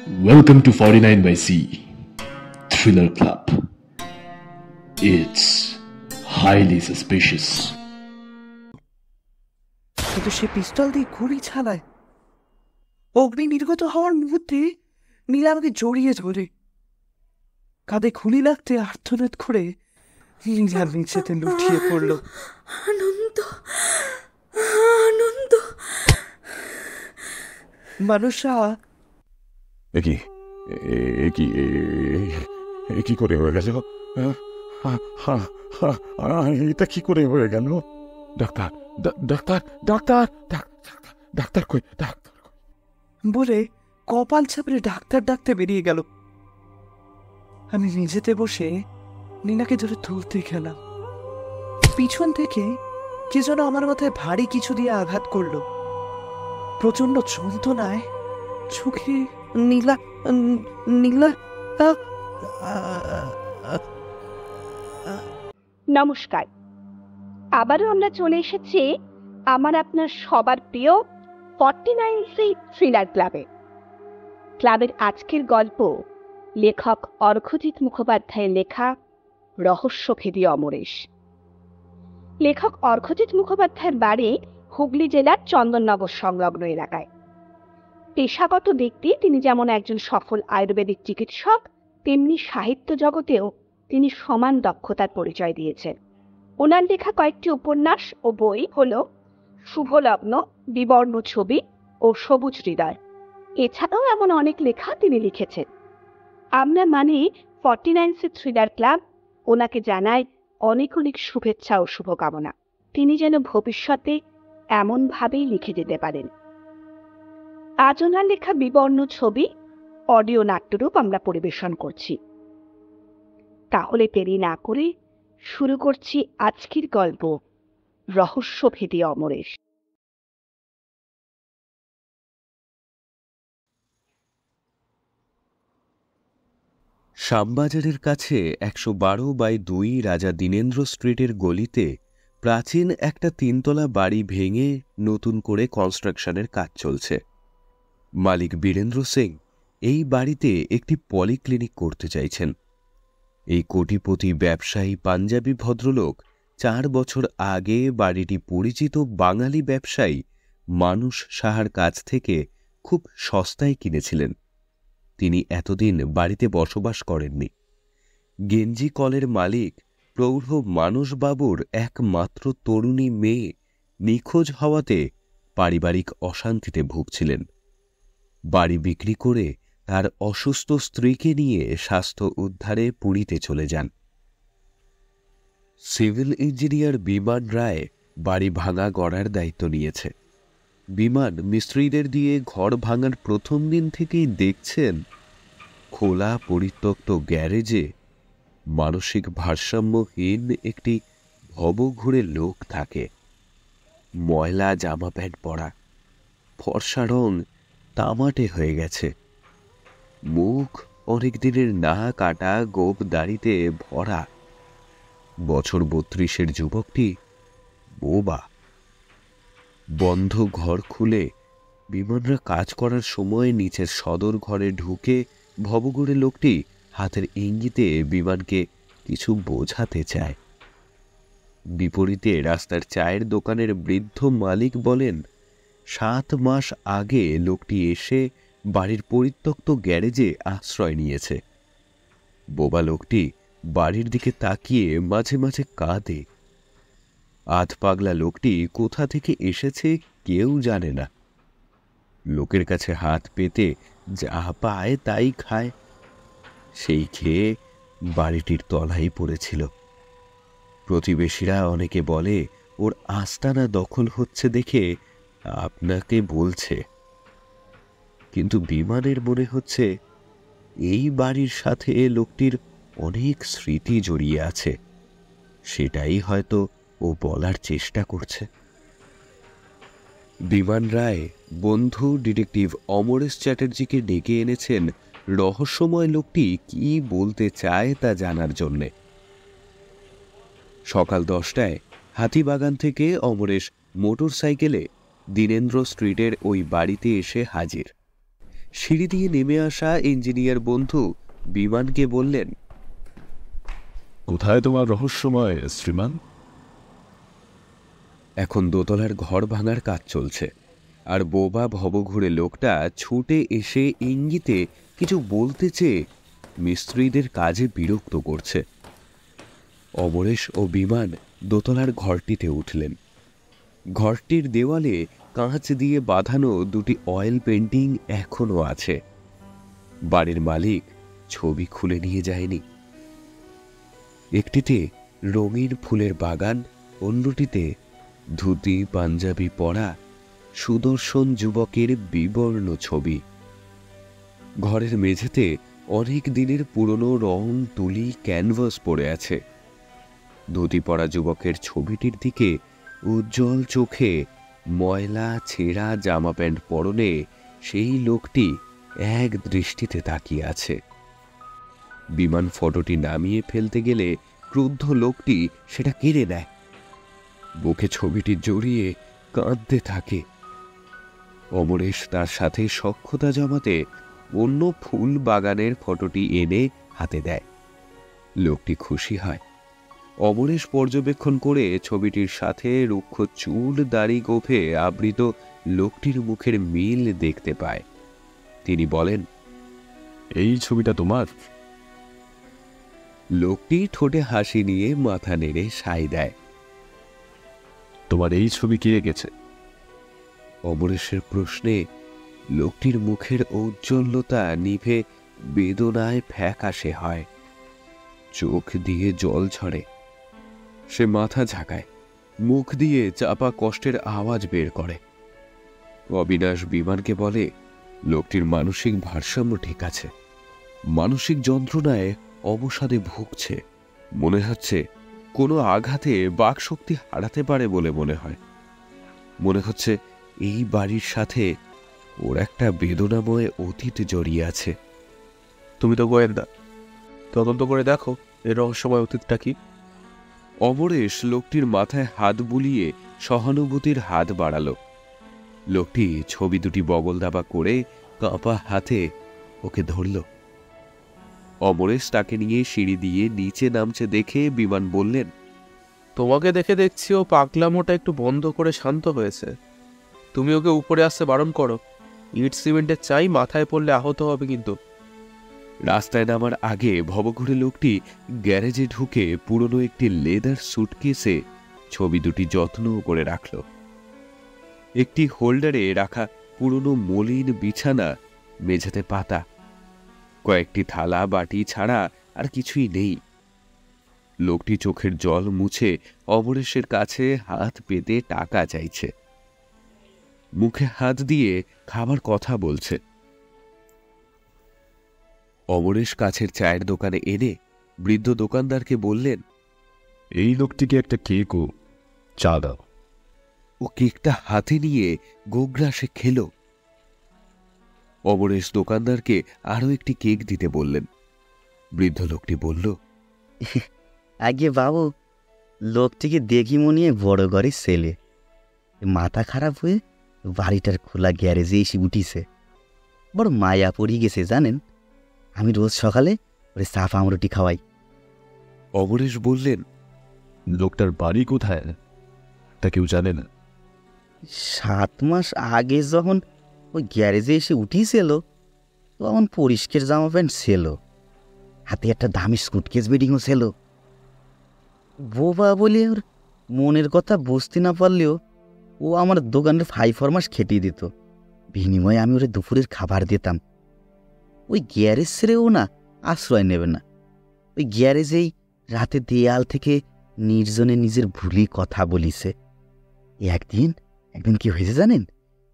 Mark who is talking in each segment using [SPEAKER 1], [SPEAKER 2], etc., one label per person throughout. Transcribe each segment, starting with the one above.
[SPEAKER 1] Welcome to 49 by C Thriller Club. It's highly suspicious.
[SPEAKER 2] কিন্তু সে পিস্তল দিয়ে গুলি চালায়। অগ্নি নির্গত হওয়ার মুহূর্তে নীলা আমাকে জড়িয়ে ধরে, কাঁধে খুলি লাগতে আর্তনাদ করে নীলার নিচেতে লুটিয়ে পড়ল।
[SPEAKER 3] আনন্দ আনন্দ
[SPEAKER 2] মানুষরা
[SPEAKER 4] কি করে হয়ে গেল? এটা কি করে হয়ে গেল? ডাক্তার ডাক্তার ডাক্তার ডাক্তার কই? ডাক্তার
[SPEAKER 2] বলে কপাল চাপড়ে ডাক্তার ডাকতে বেরিয়ে গেল। আমি মেঝেতে বসে নীলাকে ধরে তুলতে গেলাম। পিছন থেকে কে যেন আমার মাথায় ভারী কিছু দিয়ে আঘাত করলো। প্রচন্ড যন্ত্রণায় চোখে নীলা নীলা
[SPEAKER 5] নমস্কার, আবারও আমরা চলে এসেছি আমার আপনার সবার প্রিয় 49C থ্রিলার ক্লাবে। ক্লাবের আজকের গল্প লেখক অর্ঘ্যজিৎ মুখোপাধ্যায়ের লেখা রহস্যভেদী অমরেশ। লেখক অর্ঘ্যজিৎ মুখোপাধ্যায়ের বাড়ি হুগলি জেলার চন্দননগর সংলগ্ন এলাকায়। পেশাগত দিক দিয়ে তিনি যেমন একজন সফল আয়ুর্বেদিক চিকিৎসক, তেমনি সাহিত্য জগতেও তিনি সমান দক্ষতার পরিচয় দিয়েছেন। ওনার লেখা কয়েকটি উপন্যাস ও বই হল শুভলগ্ন, বিবর্ণ ছবি ও সবুজ হৃদয়। এছাড়াও এমন অনেক লেখা তিনি লিখেছেন। আমরা মানে 49C থ্রিলার ক্লাব ওনাকে জানায় অনেক অনেক শুভেচ্ছা ও শুভকামনা। তিনি যেন ভবিষ্যতে এমনভাবেই লিখে যেতে পারেন। আজ ওনার লেখা বিবর্ণ ছবি অডিও নাট্যরূপ আমরা পরিবেশন করছি। তাহলে দেরি না করে শুরু করছি আজকের গল্প রহস্যভেদী অমরেশ।
[SPEAKER 6] শ্যামবাজারের কাছে 112/2 রাজা দীনেন্দ্র স্ট্রিটের গলিতে প্রাচীন একটা 3তলা বাড়ি ভেঙে নতুন করে কনস্ট্রাকশনের কাজ চলছে। মালিক বীরেন্দ্র সিং এই বাড়িতে একটি পলিক্লিনিক করতে চাইছেন। এই কোটিপতি ব্যবসায়ী পাঞ্জাবি ভদ্রলোক 4 বছর আগে বাড়িটি পরিচিত বাঙালি ব্যবসায়ী মানুষ সাহার কাছ থেকে খুব সস্তায় কিনেছিলেন। তিনি এতদিন বাড়িতে বসবাস করেননি। গেঞ্জি কলের মালিক প্রৌঢ় মানুষবাবুর একমাত্র তরুণী মেয়ে নিখোঁজ হওয়াতে পারিবারিক অশান্তিতে ভুগছিলেন। বাড়ি বিক্রি করে তার অসুস্থ স্ত্রীকে নিয়ে স্বাস্থ্য উদ্ধারে পুরীতে চলে যান। সিভিল ইঞ্জিনিয়ার বিমান রায় বাড়ি ভাঙা গড়ার দায়িত্ব নিয়েছে। বিমান মিস্ত্রিদের দিয়ে ঘর ভাঙার প্রথম দিন থেকেই দেখছেন খোলা পরিত্যক্ত গ্যারেজে মানসিক ভারসাম্যহীন একটি ভবঘুরে লোক থাকে। ময়লা জামা প্যান্ট পরা, ফর্সা রং তামাটে হয়ে গেছে, মুখ অনেক দিনের না কাটা গোপ দাড়িতে ভরা। বছর 32-এর যুবকটি বোবা। বন্ধ ঘর খুলে বিমানরা কাজ করার সময় নিচের সদর ঘরে ঢুকে ভবঘুরে লোকটি হাতের ইঙ্গিতে বিমানকে কিছু বোঝাতে চায়। বিপরীতে রাস্তার চায়ের দোকানের বৃদ্ধ মালিক বলেন 7 মাস আগে লোকটি এসে বাড়ির পরিত্যক্ত গ্যারেজে আশ্রয় নিয়েছে। বোবা লোকটি বাড়ির দিকে তাকিয়ে মাঝে মাঝে কাঁদে। আধ পাগলা লোকটি কোথা থেকে এসেছে কেউ জানে না। লোকের কাছে হাত পেতে যা পায় তাই খায়। সেই খেয়ে বাড়িটির তলায় পড়েছিল। প্রতিবেশীরা অনেকে বলে ওর আস্তানা দখল হচ্ছে দেখে আপনাকে বলছে, কিন্তু বিমানের মনে হচ্ছে এই বাড়ির সাথে লোকটির অনেক স্মৃতি জড়িয়ে আছে। সেটাই হয়তো ও বলার চেষ্টা করছে। বিমান রায় বন্ধু ডিটেকটিভ অমরেশ চ্যাটার্জিকে ডেকে এনেছেন রহস্যময় লোকটি কি বলতে চায় তা জানার জন্যে। সকাল 10টায় হাতিবাগান থেকে অমরেশ মোটর সাইকেলে দীনেন্দ্র স্ট্রিটের ওই বাড়িতে এসে হাজির। সিঁড়ি দিয়ে নেমে আসা ইঞ্জিনিয়ার বন্ধু বিমানকে বললেন,
[SPEAKER 1] কোথায় তোমার রহস্যময় শ্রীমান?
[SPEAKER 6] এখন দোতলার ঘর ভাঙার কাজ চলছে, আর বোবা ভবঘুরে লোকটা ছুটে এসে ইঙ্গিতে কিছু বলতে চেয়ে মিস্ত্রিদের কাজে বিরক্ত করছে। অমরেশ ও বিমান দোতলার ঘরটিতে উঠলেন। ঘরটির দেওয়ালে কাঁচ দিয়ে বাঁধানো দুটি অয়েল পেন্টিং এখনো আছে। বাড়ির মালিক ছবি খুলে নিয়ে যায়নি। একটিতে রঙিন ফুলের বাগান, অন্যটিতে ধুতি পাঞ্জাবি পরা সুদর্শন যুবকের বিবর্ণ ছবি। ঘরের মেঝেতে অনেক দিনের পুরনো রং তুলি ক্যানভাস পড়ে আছে। ধুতি পরা যুবকের ছবিটির দিকে উজ্জ্বল চোখে ময়লা ছেঁড়া জামা প্যান্ট পরনে সেই লোকটি এক দৃষ্টিতে তাকিয়ে আছে। বিমান ফটোটি নামিয়ে ফেলতে গেলে ক্রুদ্ধ লোকটি সেটা কেড়ে নেয়। বুকে ছবিটি জড়িয়ে কাঁদতে থাকে। অমরেশ তার সাথে সখ্যতা জমাতে অন্য ফুল বাগানের ফটোটি এনে হাতে দেয়। লোকটি খুশি হয়। অমরেশ পর্যবেক্ষণ করে ছবিটির সাথে রুক্ষ চুল দাড়ি গোফে আবৃত লোকটির মুখের মিল দেখতে পায়। তিনি বলেন,
[SPEAKER 1] এই ছবিটা তোমার?
[SPEAKER 6] লোকটি ঠোঁটে হাসি নিয়ে মাথা নেড়ে সাই দেয়।
[SPEAKER 1] তোমার এই ছবি কে এঁকেছে?
[SPEAKER 6] অমরেশের প্রশ্নে লোকটির মুখের ঔজ্জ্বল্যতা নিভে বেদনায় ফ্যাকাশে হয়। চোখ দিয়ে জল ঝরে। সে মাথা ঝাঁকায়, মুখ দিয়ে চাপা কষ্টের আওয়াজ বের করে। অবিনাশ বিমানকে বলে, লোকটির মানসিক ভারসাম্য ঠিক আছে। মানসিক যন্ত্রণায় অবসাদে ভুগছে। মনে হচ্ছে কোনো আঘাতে বাকশক্তি হারাতে পারে বলে মনে হয়। মনে হচ্ছে এই বাড়ির সাথে ওর একটা বেদনাময় অতীত জড়িয়ে আছে।
[SPEAKER 3] তুমি তো গোয়েন্দা, তদন্ত করে দেখো এর রহস্যময় অতীতটা কি।
[SPEAKER 6] অমরেশ লোকটির মাথায় হাত বুলিয়ে সহানুভূতির হাত বাড়ালো। লোকটি ছবি দুটি বগল দাবা করে কাঁপা হাতে ওকে ধরল। অমরেশ তাকে নিয়ে সিঁড়ি দিয়ে নিচে নামছে দেখে বিমান বললেন,
[SPEAKER 3] তোমাকে দেখে দেখছি ও পাগলামোটা একটু বন্ধ করে শান্ত হয়েছে। তুমি ওকে উপরে আসতে বারণ করো। ইট সিমেন্টের চাই, মাথায় পড়লে আহত হবে কিন্তু।
[SPEAKER 6] রাস্তায় নামার আগে ভবঘুরে লোকটি গ্যারেজে ঢুকে পুরনো একটি লেদার সুটকেসে ছবি দুটি যত্ন করে রাখল। একটি হোল্ডারে রাখা পুরনো মলিন বিছানা, মেঝেতে পাতা, কয়েকটি থালা বাটি ছাড়া আর কিছুই নেই। লোকটি চোখের জল মুছে অমরেশের কাছে হাত পেতে টাকা চাইছে। মুখে হাত দিয়ে খাবার কথা বলছে। অমরেশ কাছের চায়ের দোকানে এনে বৃদ্ধ দোকানদারকে বললেন,
[SPEAKER 1] এই লোকটিকে একটা কেক ও চা দাও।
[SPEAKER 6] ও কেকটা হাতে নিয়ে গোগ্রাসে খেল। অমরেশ দোকানদারকে আরো একটি কেক দিতে বললেন। বৃদ্ধ লোকটি বলল,
[SPEAKER 7] আগে বাবু, লোকটিকে দেখি মনে হয় বড় ঘরের ছেলে। মাথা খারাপ হয়ে বাড়িটার খোলা গ্যারেজে এসে উঠিছে। বড় মায়া পড়ি গেছে জানেন। আমি রোজ সকালে ওরে সাফ আমরুটি খাওয়াই।
[SPEAKER 6] অমরেশ বললেন,
[SPEAKER 1] লোকটার বাড়ি কোথায় তা কেউ জানে না?
[SPEAKER 7] 7 মাস আগে যখন ওই গ্যারেজে এসে উঠিছিল তখন পরিষ্কার জামা প্যান্ট ছিল, হাতে একটা দামি সুটকেস বেডিংও ছিল। বোবা বলে ওর মনের কথা বুঝতে না পারলেও ও আমার দোকানের 5 মাস খেটিয়ে দিত। বিনিময়ে আমি ওরে দুপুরের খাবার দিতাম। ওই গ্যারেজ ছেড়েও না আশ্রয় নেবে না। ওই গ্যারেজেই রাতে দেয়াল থেকে নির্জনে নিজের ভুলি কথা বলিছে। একদিন কি হয়েছে জানেন?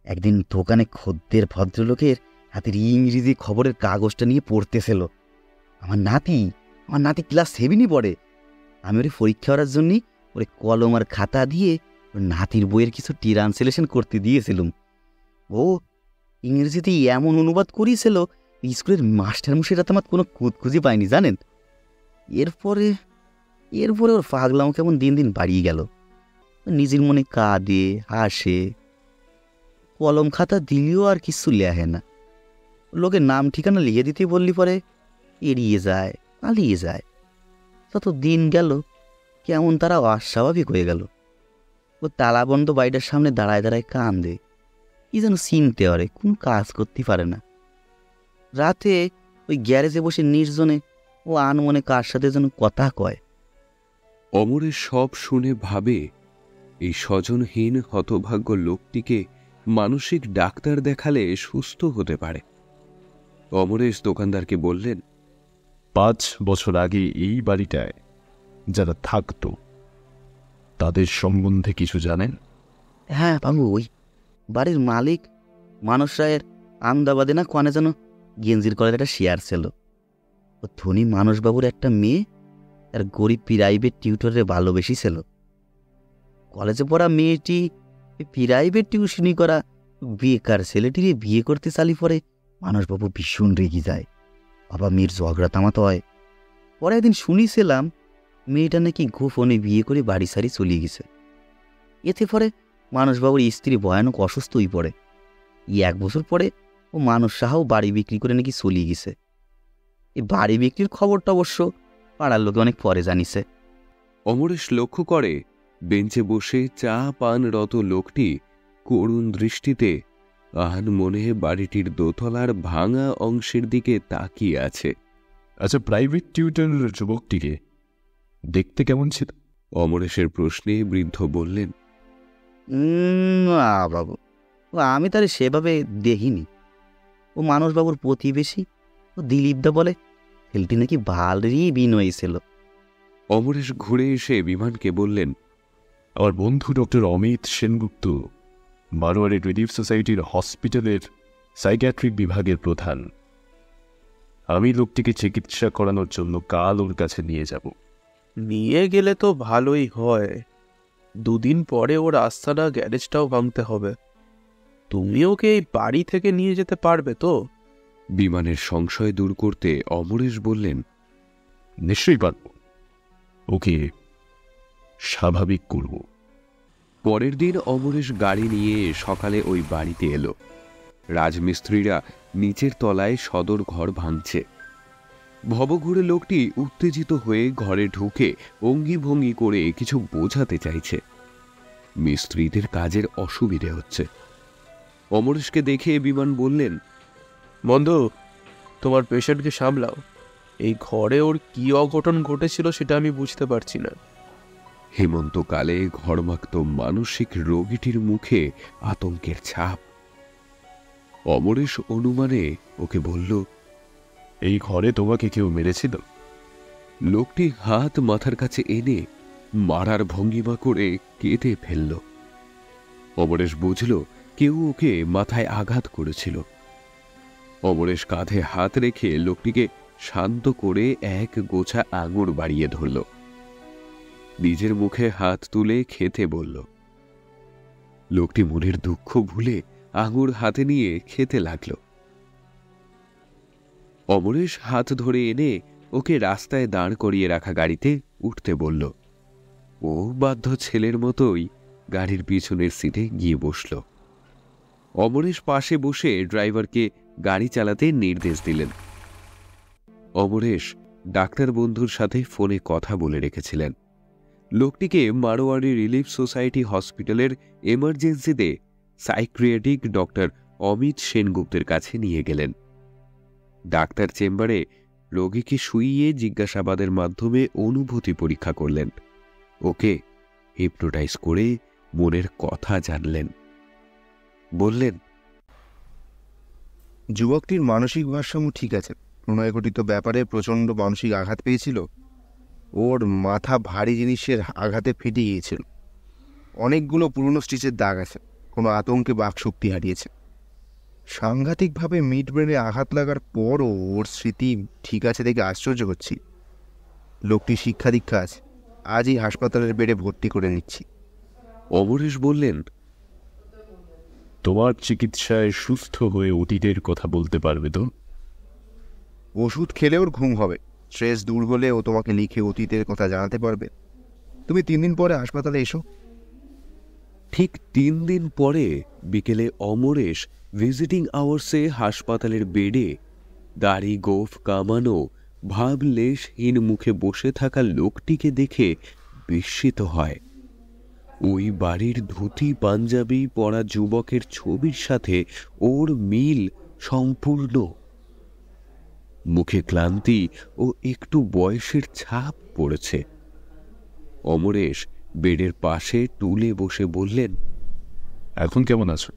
[SPEAKER 7] একদিন দোকানে খদ্দের ভদ্রলোকের হাতের ইংরেজি খবরের কাগজটা নিয়ে পড়তেছিল। আমার নাতি ক্লাস 7 পড়ে। আমি ওরে পরীক্ষা করার জন্যই ওরে কলম আর খাতা দিয়ে ওর নাতির বইয়ের কিছু ট্রান্সলেশন করতে দিয়েছিলাম। ও ইংরেজিতে এমন অনুবাদ করিয়েছিল স্কুলের মাস্টারমশাইরা তো আমার কোনো খুঁজি পায়নি জানেন। এরপরে ওর পাগলাম কেমন দিন দিন বাড়িয়ে গেল। নিজের মনে কাঁদে হাসে, কলম খাতা দিলেও আর কিছু লেখে না। লোকের নাম ঠিকানা লিখে দিতে বললি পরে এড়িয়ে যায়, পালিয়ে যায়। তত দিন গেল, কেমন তারা অস্বাভাবিক হয়ে গেল। ও তালাবন্ধ বাড়িটার সামনে দাঁড়ায় দাঁড়ায় কান্দে, কি যেন চিনতে পারে, কোনো কাজ করতে পারে না। রাতে ওই গ্যারেজে বসে নির্জনে ও আনমনে কার সাথে যেন কথা কয়।
[SPEAKER 6] অমরেশ সব শুনে ভাবে, এই স্বজনহীন হতভাগ্য লোকটিকে মানসিক ডাক্তার দেখালে সুস্থ হতে পারে। অমরেশ দোকানদারকে বললেন,
[SPEAKER 1] 5 বছর আগে এই বাড়িটায় যারা থাকতো তাদের সম্বন্ধে কিছু জানেন?
[SPEAKER 7] হ্যাঁ বাবু, ওই বাড়ির মালিক মানস রায়ের আহমেদাবাদে না কোয়ানে যেন গেঞ্জির কলের একটা শেয়ার ছিল। ও ধনী মানসবাবুর একটা মেয়ে আর গরিব প্রাইভেট টিউটরে ভালোবেসি ছিল। কলেজে পড়া মেয়েটি প্রাইভেট টিউশনি করা বেকার ছেলেটিরে বিয়ে করতে চালি পরে মানসবাবু ভীষণ রেগে যায়। বাবা মেয়ের ঝগড়া তামাতে হয়। পরে একদিন শুনিছিলাম মেয়েটা নাকি গোপনে বিয়ে করে বাড়ি সারি চলে গেছে। এতে পরে মানসবাবুর স্ত্রী ভয়ানক অসুস্থ হয়ে পড়ে। 1 বছর পরে ও মানস সাহাও বাড়ি বিক্রি করে নাকি চলে গেছে। এই বাড়ি বিক্রির খবরটা অবশ্য পাড়ার লোকে অনেক পরে জানিছে।
[SPEAKER 6] অমরেশ লক্ষ্য করে বেঞ্চে বসে চা পানরত লোকটি করুণ দৃষ্টিতে আনমনে বাড়িটির দোতলার ভাঙা অংশের দিকে তাকিয়ে আছে।
[SPEAKER 1] আচ্ছা, প্রাইভেট টিউটর যুবকটিকে দেখতে কেমন ছিল?
[SPEAKER 6] অমরেশের প্রশ্নে বৃদ্ধ বললেন,
[SPEAKER 7] না বাবু, ও আমি তারে সেভাবে দেখিনি। ও মানসবাবুর প্রতিবেশী, ও দিলীপদা বলে ছেলেটি নাকি ভালই বিনয়ী ছিল।
[SPEAKER 6] অমরেশ ঘুরে এসে বিমানকে বললেন,
[SPEAKER 1] আমার বন্ধু ডক্টর অমিত সেনগুপ্ত মারোয়ারি রিলিফ সোসাইটির হসপিটালের সাইকিয়াট্রিক বিভাগের প্রধান। আমি লোকটিকে চিকিৎসা করানোর জন্য কাল ওর কাছে নিয়ে যাব।
[SPEAKER 3] নিয়ে গেলে তো ভালোই হয়। 2 দিন পরে ওর আস্তানা গ্যারেজটাও ভাঙতে হবে। তুমি ওকে এই বাড়ি থেকে নিয়ে যেতে পারবে তো?
[SPEAKER 6] বিমানের সংশয় দূর করতে অমরেশ বললেন,
[SPEAKER 1] নিশ্চয়ই পারব, ওকে স্বাভাবিক করব।
[SPEAKER 6] পরের দিন অমরেশ গাড়ি নিয়ে সকালে ওই বাড়িতে এলো। রাজমিস্ত্রিরা নিচের তলায় সদর ঘর ভাঙছে। ভবঘুরে লোকটি উত্তেজিত হয়ে ঘরে ঢুকে অঙ্গি ভঙ্গি করে কিছু বোঝাতে চাইছে। মিস্ত্রিদের কাজের অসুবিধে হচ্ছে। অমরেশকে দেখে বিমান বললেন,
[SPEAKER 3] বন্ধু, তোমার পেশেন্টকে সামলাও। এই ঘরে ওর কি অঘটন ঘটেছিল সেটা আমি বুঝতে পারছি না।
[SPEAKER 6] হেমন্তকালে ঘরমাক্ত মানসিক রোগীটির মুখে আতঙ্কের ছাপ। অমরেশ অনুমানে ওকে বলল,
[SPEAKER 1] এই ঘরে তোমাকে কেউ মেরেছিল?
[SPEAKER 6] লোকটি হাত মাথার কাছে এনে মারার ভঙ্গিমা করে কেঁদে ফেলল। অমরেশ বুঝল কেউ ওকে মাথায় আঘাত করেছিল। অমরেশ কাঁধে হাত রেখে লোকটিকে শান্ত করে এক গোছা আঙুর বাড়িয়ে ধরল। নিজের মুখে হাত তুলে খেতে বলল। লোকটি মনের দুঃখ ভুলে আঙুর হাতে নিয়ে খেতে লাগল। অমরেশ হাত ধরে এনে ওকে রাস্তায় দাঁড় করিয়ে রাখা গাড়িতে উঠতে বলল। ও বাধ্য ছেলের মতোই গাড়ির পিছনের সিটে গিয়ে বসল। অমরেশ পাশে বসে ড্রাইভারকে গাড়ি চালাতে নির্দেশ দিলেন। অমরেশ ডাক্তার বন্ধুর সাথে ফোনে কথা বলে রেখেছিলেন। লোকটিকে মারোয়ারি রিলিফ সোসাইটি হসপিটালের এমার্জেন্সিতে সাইকিয়াট্রিক ডক্টর অমিত সেনগুপ্তের কাছে নিয়ে গেলেন। ডাক্তার চেম্বারে রোগীকে শুইয়ে জিজ্ঞাসাবাদের মাধ্যমে অনুভূতি পরীক্ষা করলেন। ওকে হিপনোটাইজ করে মনের কথা জানলেন। বললেন,
[SPEAKER 8] যুবকটির মানসিক ভারসাম্য ঠিক আছে। প্রণয়ঘটিত ব্যাপারে প্রচণ্ড মানসিক আঘাত পেয়েছিল। ওর মাথা ভারী জিনিসের আঘাতে ফেটে গিয়েছিল। অনেকগুলো পুরনো স্টিচের দাগ আছে। কোনো আতঙ্কে বাকশক্তি হারিয়েছে। সাংঘাতিকভাবে মিড ব্রেনে আঘাত লাগার পরও ওর স্মৃতি ঠিক আছে দেখে আশ্চর্য হচ্ছি। লোকটি শিক্ষা দীক্ষা আছে। আজই হাসপাতালের বেডে ভর্তি করে নিচ্ছি।
[SPEAKER 6] অমরেশ বললেন,
[SPEAKER 1] তোমার চিকিৎসায় সুস্থ হয়ে অতীতের কথা বলতে পারবে তো?
[SPEAKER 8] ওষুধ খেলে ওর ঘুম হবে। স্ট্রেস দূর হলে ও তোমাকে লিখে অতীতের কথা জানাতে পারবে। তুমি 3 দিন পরে হাসপাতালে এসো।
[SPEAKER 6] ঠিক 3 দিন পরে বিকেলে অমরেশ ভিজিটিং আওয়ার্সে হাসপাতালের বেডে দাড়ি গোঁফ কামানো ভাবলেশহীন মুখে বসে থাকা লোকটিকে দেখে বিস্মিত হয়। ওই বাড়ির ধুতি পাঞ্জাবি পরা যুবকের ছবির সাথে ওর মিল সম্পূর্ণ। মুখে ক্লান্তি ও একটু বয়সের ছাপ পড়েছে। অমরেশ বেডের পাশে টুলে বসে বললেন,
[SPEAKER 1] এখন কেমন আছো?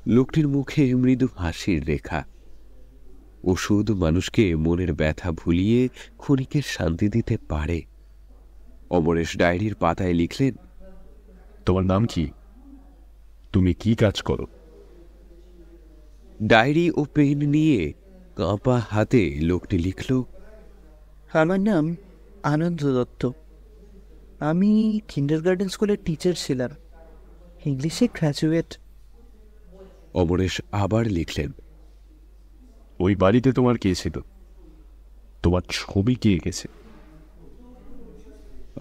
[SPEAKER 6] লোকটির মুখে মৃদু হাসির রেখা। ওষুধ মানুষকে মনের ব্যথা ভুলিয়ে ক্ষণিকের শান্তি দিতে পারে। অমরেশ ডায়েরির পাতায় লিখলেন,
[SPEAKER 1] তোমার নাম কি? তুমি কি কাজ করো?
[SPEAKER 6] ডায়েরি ও পেন নিয়ে কাঁপা হাতে লোকটি লিখল,
[SPEAKER 2] আমার নাম আনন্দ দত্ত। আমি কিন্ডারগার্টেন স্কুলের টিচার ছিলাম, ইংলিশে গ্র্যাজুয়েট।
[SPEAKER 6] অমরেশ আবার লিখলেন,
[SPEAKER 1] ওই বাড়িতে তোমার কে ছিল? তোমার ছবি কে এঁকেছে?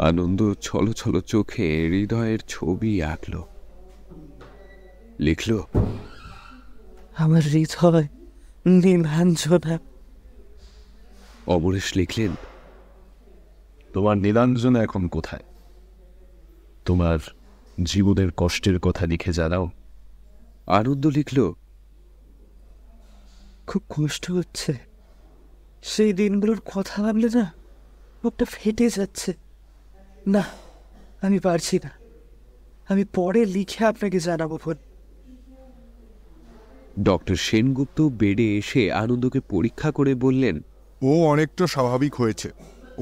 [SPEAKER 6] আনন্দ ছলো ছলো চোখে হৃদয়ের ছবি আঁকল। লিখল,
[SPEAKER 2] আমার হৃদয় নীলাঞ্জনা।
[SPEAKER 6] অমরেশ লিখলেন,
[SPEAKER 1] তোমার নীলাঞ্জনা এখন কোথায়? তোমার জীবনের কষ্টের কথা লিখে জানাও।
[SPEAKER 6] আনন্দ লিখল,
[SPEAKER 2] খুব কষ্ট হচ্ছে। সেই দিনগুলোর কথা ভাবলে না বুকটা ফেটে যাচ্ছে। না, আমি পারছি না। আমি পরে লিখে আপনাকে জানাবো। ফোন।
[SPEAKER 6] ডক্টর সেনগুপ্ত বেডে এসে আনন্দকে পরীক্ষা করে বললেন,
[SPEAKER 9] ও অনেকটা স্বাভাবিক হয়েছে।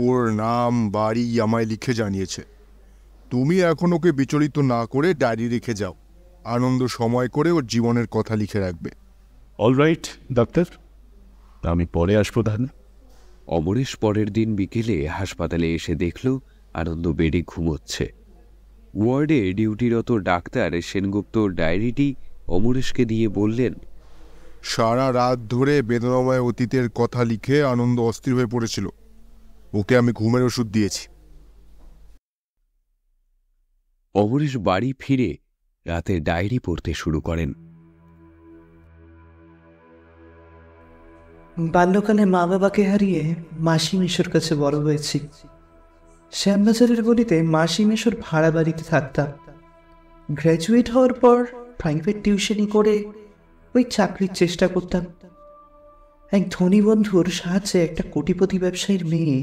[SPEAKER 9] ওর নাম বাড়ি আমায় লিখে জানিয়েছে। তুমি এখন ওকে বিচলিত না করে ডায়েরি রেখে যাও। আনন্দ সময় করে ওর জীবনের কথা লিখে রাখবে।
[SPEAKER 1] অলরাইট ডাক্তার, আমি পরে আসবো তাহলে।
[SPEAKER 6] অমরেশ পরের দিন বিকেলে হাসপাতালে এসে দেখল আনন্দ বেডে ঘুমোচ্ছে। ওয়ার্ডে ডিউটিরত ডাক্তার সেনগুপ্ত ডায়েরিটি অমরেশকে দিয়ে বললেন,
[SPEAKER 9] সারা রাত ধরে বেদনাময় অতীতের কথা লিখে আনন্দ অস্থির হয়ে পড়েছিল। ওকে আমি ঘুমের ওষুধ দিয়েছি।
[SPEAKER 6] অমরেশ বাড়ি ফিরে রাতে ডায়েরি পড়তে শুরু করেন।
[SPEAKER 2] বাল্যকালে মা বাবাকে হারিয়ে মাসি মেশোর কাছে বড় হয়েছি। শ্যামবাজারের গলিতে মাসি মেশোর ভাড়া বাড়িতে থাকতাম। গ্র্যাজুয়েট হওয়ার পর প্রাইভেট টিউশনি করে ওই চাকরির চেষ্টা করতাম। এক ধনী বন্ধুর সাহায্যে একটা কোটিপতি ব্যবসায়ীর মেয়ে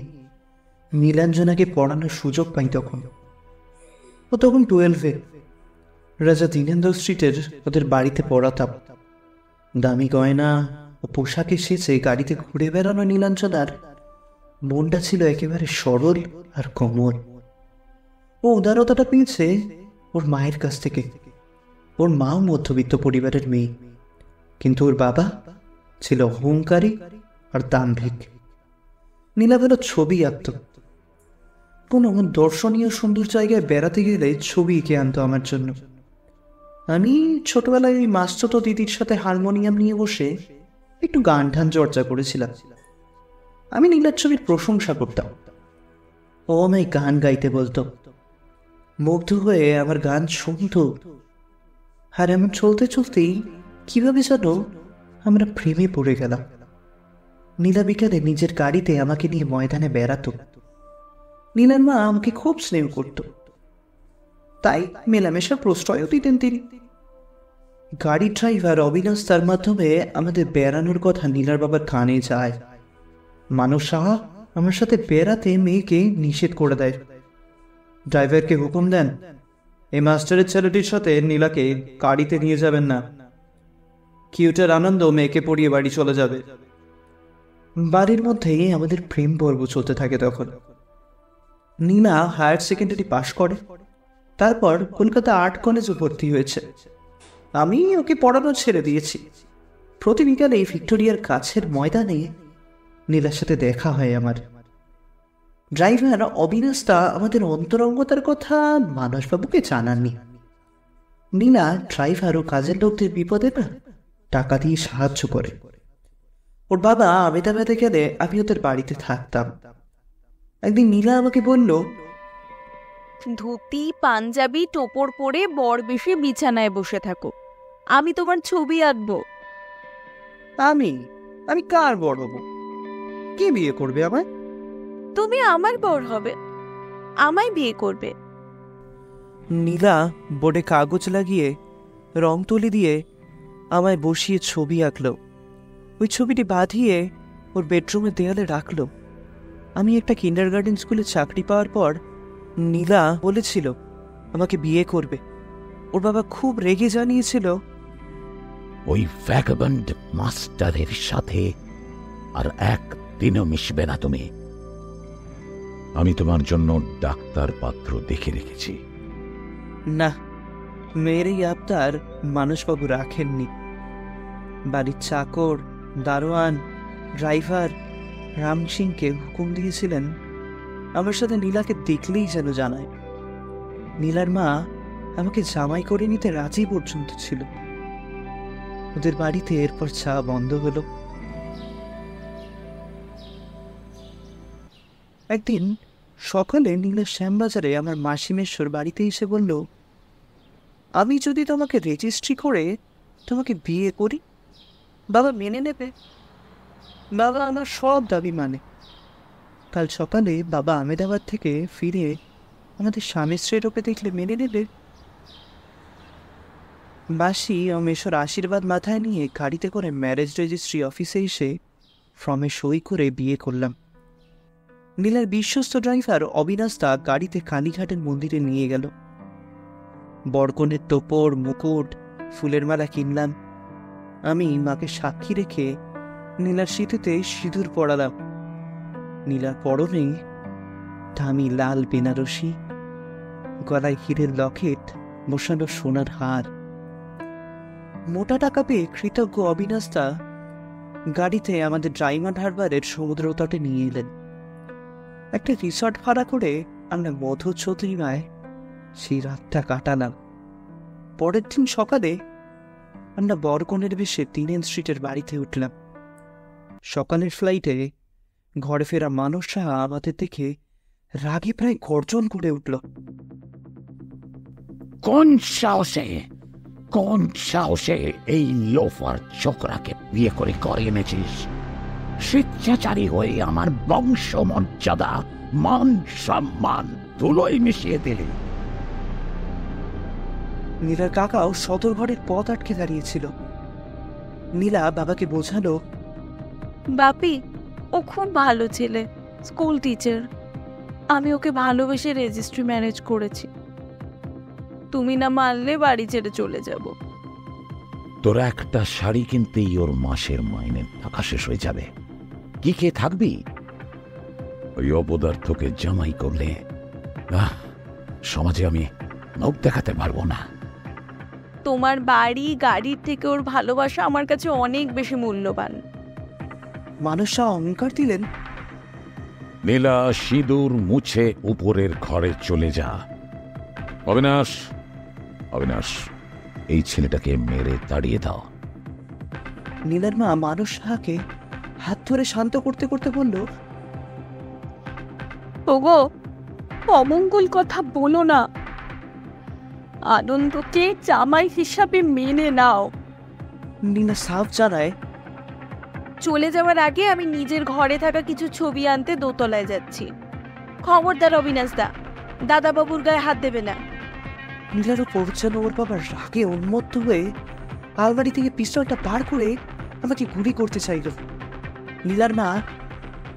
[SPEAKER 2] নীলাঞ্জনাকে পড়ানোর সুযোগ পাই। তখন ও তখন 12-এ। রাজা দীনেন্দ্র স্ট্রিটের ওদের বাড়িতে পড়াতাম। দামি গয়না ও পোশাকে সেজে গাড়িতে ঘুরে বেড়ানো নীলাঞ্জনার মনটা ছিল একেবারে সরল আর কোমল। ও উদারতাটা পেয়েছে ওর মায়ের কাছ থেকে। ওর মাও মধ্যবিত্ত পরিবারের মেয়ে, কিন্তু ওর বাবা ছিল অহংকারী আর দাম্ভিক। নীলা ভালো ছবি আঁকত। কোনো দর্শনীয় সুন্দর জায়গায় বেড়াতে গেলে ছবি এঁকে আনতো আমার জন্য। আমি ছোটবেলায় ওই মাস্তুত দিদির সাথে হারমোনিয়াম নিয়ে বসে একটু গান টান চর্চা করেছিলাম। আমি নীলার ছবির প্রশংসা করতাম। ও আমায় গান গাইতে বলতো, মুগ্ধ হয়ে আমার গান শুনত। আর এমন চলতে চলতেই কিভাবে যেন আমরা প্রেমে পড়ে গেলাম। নীলা বিকালে নিজের গাড়িতে আমাকে নিয়ে ময়দানে বেড়াতো। নীলার মা আমাকে খুব স্নেহ করত, তাই মেলামেশার প্রশ্রয়ও দিতেন তিনি। গাড়ি ড্রাইভার অবিনাশ তার মাধ্যমে আমাদের বেড়ানোর কথা নীলার বাবার কানে যায়। মানব সাহা আমার সাথে বেড়াতে মেয়েকে নিষেধ করে দেয়। ড্রাইভারকে হুকুম দেন, এই মাস্টারের ছেলেটির সাথে নীলাকে গাড়িতে নিয়ে যাবেন না। কিউটার আনন্দ মেয়েকে পড়িয়ে বাড়ি চলে যাবে। বাড়ির মধ্যেই আমাদের প্রেম পর্ব চলতে থাকে। তখন নীলা হায়ার সেকেন্ডারি পাশ করে, তারপর কলকাতা আর্ট কলেজে ভর্তি হয়েছে। আমি ওকে পড়ানো ছেড়ে দিয়েছি। প্রতি বিকালে ভিক্টোরিয়ার কাছের ময়দানে নীলার সাথে দেখা হয় আমার। ড্রাইভার অবিনাশটা আমাদের অন্তরঙ্গতার কথা মানসবাবুকে জানাননি। নীলা ড্রাইভার ও কাজের লোকদের বিপদে না টাকা দিয়ে সাহায্য করে। ওর বাবা আমেদাবাদে গেলে আমি ওদের বাড়িতে থাকতাম। একদিন নীলা আমাকে বলল,
[SPEAKER 10] ধুতি পাঞ্জাবি টোপর পরে বর বেশি বিছানায় বসে থাকো, আমি তোমার ছবি আঁকবো।
[SPEAKER 2] আমি আমি কার বড় হব? কে বিয়ে করবে আমায়?
[SPEAKER 10] তুমি আমার বর হবে, আমায় বিয়ে করবে।
[SPEAKER 2] নীলা বোর্ডে কাগজ লাগিয়ে রং তুলি দিয়ে আমায় বসিয়ে ছবি আঁকলো। ওই ছবিটি বাঁধিয়ে ওর বেডরুমের দেয়ালে রাখলো। আমি একটা কিন্ডারগার্টেন স্কুলে চাকরি পাওয়ার পর নীলা বলেছিল আমাকে বিয়ে করবে। ওর বাবা খুব রেগে জানিয়েছিল,
[SPEAKER 4] ওই ভ্যাগাবন্ড মাস্টারের সাথে আর একদিনও মিশবে না তুমি। আমি তোমার জন্য ডাক্তার পাত্র দেখে রেখেছি।
[SPEAKER 2] না, মেয়ের এই আবদার মানসবাবু রাখেননি। বাড়ির চাকর, দারোয়ান, ড্রাইভার রাম সিংকে হুকুম দিয়েছিলেন আমার সাথে নীলাকে দেখলেই যেন জানায়। নীলার মা আমাকে জামাই করে নিতে রাজি পর্যন্ত ছিল। ওদের বাড়িতে এরপর চা বন্ধ হলো। একদিন সকালে নীলা শ্যামবাজারে আমার মাসিমেশ্বর বাড়িতে এসে বলল, আমি যদি তোমাকে রেজিস্ট্রি করে তোমাকে বিয়ে করি, বাবা মেনে নেবে? বাবা আমার সব দাবি মানে। কাল সকালে বাবা আহমেদাবাদ থেকে ফিরে আমাদের স্বামী স্ত্রীর ওকে দেখলে মেনে নেবে? বাসি ও মেশোর আশীর্বাদ মাথায় নিয়ে গাড়িতে করে ম্যারেজ রেজিস্ট্রি অফিসে এসে ফর্মে সই করে বিয়ে করলাম। নীলার বিশ্বস্ত ড্রাইভার অবিনাশ দা গাড়িতে কালীঘাটের মন্দিরে নিয়ে গেল। বরকনের তোপর, মুকুট, ফুলের মালা কিনলাম। আমি মাকে সাক্ষী রেখে নীলার সিঁথিতে সিঁদুর পরালাম। নীলার পরনে দামি লাল বেনারসি, গলায় হীরের লকেট, বসানো সোনার হার। মোটা টাকা পেয়ে কৃতজ্ঞ অবিনাশ দা গাড়িতে আমাদের ডায়মন্ড হারবারের সমুদ্র তটে নিয়ে এলেন। একটা রিসর্ট ভাড়া করে আমরা মধু চৌধুরীমায় সেই রাতটা কাটালাম। পরের দিন সকালে আমরা বরকনের বেশে 3 স্ট্রিটের বাড়িতে উঠলাম। সকালের ফ্লাইটে ঘরে ফেরা মানুষরা আমাদের দেখে রাগে প্রায় গর্জন করে উঠল।
[SPEAKER 4] কোন সাহসে এই লোফার ছোকরাকে বিয়ে করে এনেছিস? স্বেচ্ছাচারী হয়ে আমার বংশ মর্যাদা, মান সম্মান ধুলোয় মিশিয়ে দিলি।
[SPEAKER 2] নীলার কাকাও সদর ঘরের পথ আটকে দাঁড়িয়েছিল। নীলা বাবাকে বোঝালো,
[SPEAKER 10] বাপি, ও খুব ভালো ছেলে, স্কুল টিচার। আমি ওকে ভালোবেসে রেজিস্ট্রি ম্যানেজ করেছি। তুমি না মানলে বাড়ি ছেড়ে চলে যাব।
[SPEAKER 4] তোর একটা শাড়ি কিনতেই ওর মাসের মাইনের টাকা শেষ হয়ে যাবে। কি খেয়ে থাকবি? ওই অপদার্থকে জামাই করলে সমাজে আমি মুখ দেখাতে পারবো না।
[SPEAKER 10] তোমার বাড়ি গাড়ির থেকে ওর ভালোবাসা আমার কাছে অনেক বেশি মূল্যবান।
[SPEAKER 2] মানুষরা অহংকার দিলেন।
[SPEAKER 4] নীলা, সিঁদুর মুছে উপরের ঘরে চলে যা। অবিনাশ, এই ছেলেটাকে মেরে তাড়িয়ে দাও।
[SPEAKER 2] নীলার মা মানুষ সাহাকে হাত ধরে শান্ত করতে করতে বলল,
[SPEAKER 10] ওগো, অমঙ্গল কথা বলো না। আনন্দকে জামাই হিসাবে মেনে নাও।
[SPEAKER 2] নীলা সাফ জানায়,
[SPEAKER 10] চলে যাওয়ার আগে আমি নিজের ঘরে থাকা কিছু ছবি আনতে দোতলায় যাচ্ছি। খবরদার অবিনাশ দা, দাদাবাবুর গায়ে হাত দেবে না।
[SPEAKER 2] নীলার ওপর যেন ওর বাবার রাগে উন্মত্ত হয়ে আলমারি থেকে পিস্তলটা বার করে আমাকে গুলি করতে চাইল। নীলার মা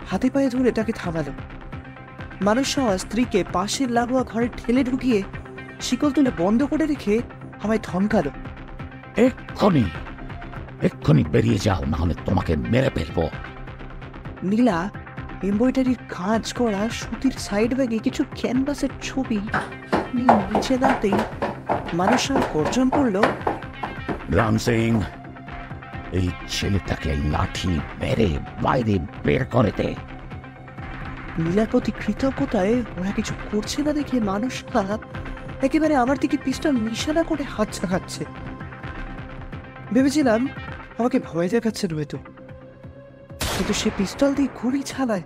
[SPEAKER 2] হাতে পায়ে ধরে তাকে থামালো। মানুষ স্ত্রীকে পাশের লাগোয়া ঘরে ঠেলে ঢুকিয়ে শিকল তুলে বন্ধ করে রেখে আমায় ধমকালো,
[SPEAKER 4] এক্ষুনি বেরিয়ে যাও, না হলে তোমাকে মেরে ফেলবো।
[SPEAKER 2] নীলা এমব্রয়ডারির কাজ করা সুতির সাইড ব্যাগে কিছু ক্যানভাসের ছবি নিচে দাঁড়াতেই মানুষ গর্জন করলো,
[SPEAKER 4] রাম সিং, এই ছেলেটাকে লাঠি মেরে বাইরে বের করে দে।
[SPEAKER 2] নীলার প্রতি কৃতজ্ঞতায় ওরা কিছু করছে না দেখে মানুষ একেবারে আমার দিকে পিস্তল নিশানা করে হাত চাকাচ্ছে। ভেবেছিলাম আমাকে ভয় দেখাচ্ছে নয়তো, কিন্তু সে পিস্তল দিয়ে গুলি চালায়।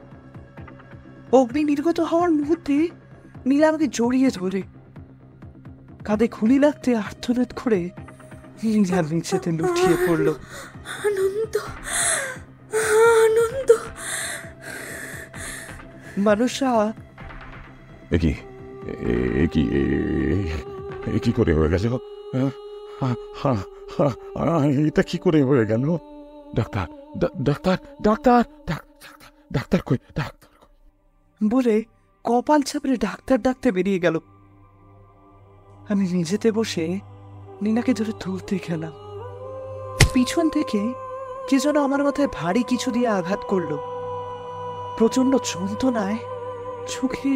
[SPEAKER 2] অগ্নি নির্গত হওয়ার মুহূর্তে নীলা আমাকে জড়িয়ে ধরে কাঁধে খুলি লাগতে আর্তনাদ করে নীলা নিচেতে লুটিয়ে পড়ল।
[SPEAKER 10] আনন্দ, আনন্দ।
[SPEAKER 2] মানুষরা
[SPEAKER 4] কি কি করে হয়ে গেল? এটা কি করে হয়ে গেল? ডাক্তার, ডাক্তার, ডাক্তার, ডাক্তার কই? ডাক্তার
[SPEAKER 2] বলে কপাল চাপড়ে ডাক্তার ডাকতে বেরিয়ে গেল। আমি মেঝেতে বসে নীলাকে ধরে তুলতে গেলাম। পিছন থেকে কে যেন আমার মাথায় ভারী কিছু দিয়ে আঘাত করলো। প্রচন্ড যন্ত্রণায় চোখে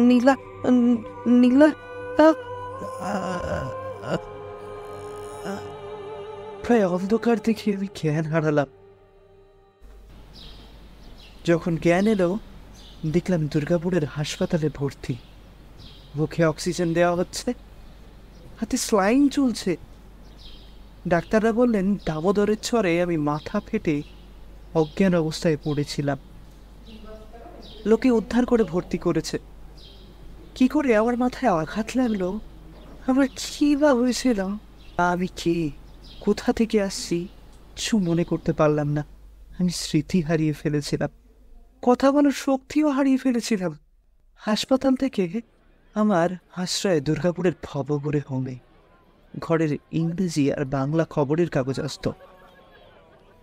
[SPEAKER 2] নীলা নীলা প্রায় অন্ধকার দেখে আমি জ্ঞান হারালাম। যখন জ্ঞান এলো দেখলাম দুর্গাপুরের হাসপাতালে ভর্তি। মুখে অক্সিজেন দেওয়া হচ্ছে, হাতে স্লাইন চলছে। ডাক্তাররা বললেন দামোদরের চরে আমি মাথা ফেটে অজ্ঞান অবস্থায় পড়েছিলাম। লোকে উদ্ধার করে ভর্তি করেছে। কি করে আমার মাথায় আঘাত লাগলো, আমার কি বা হয়েছিল, আমি কে, কোথা থেকে আসছি, কিছু মনে করতে পারলাম না। আমি স্মৃতি হারিয়ে ফেলেছিলাম, কথা বলার শক্তিও হারিয়ে ফেলেছিলাম। হাসপাতাল থেকে আমার আশ্রয় দুর্গাপুরের ভবঘুরে হোমে। ঘরের ইংরেজি আর বাংলা খবরের কাগজ আসত।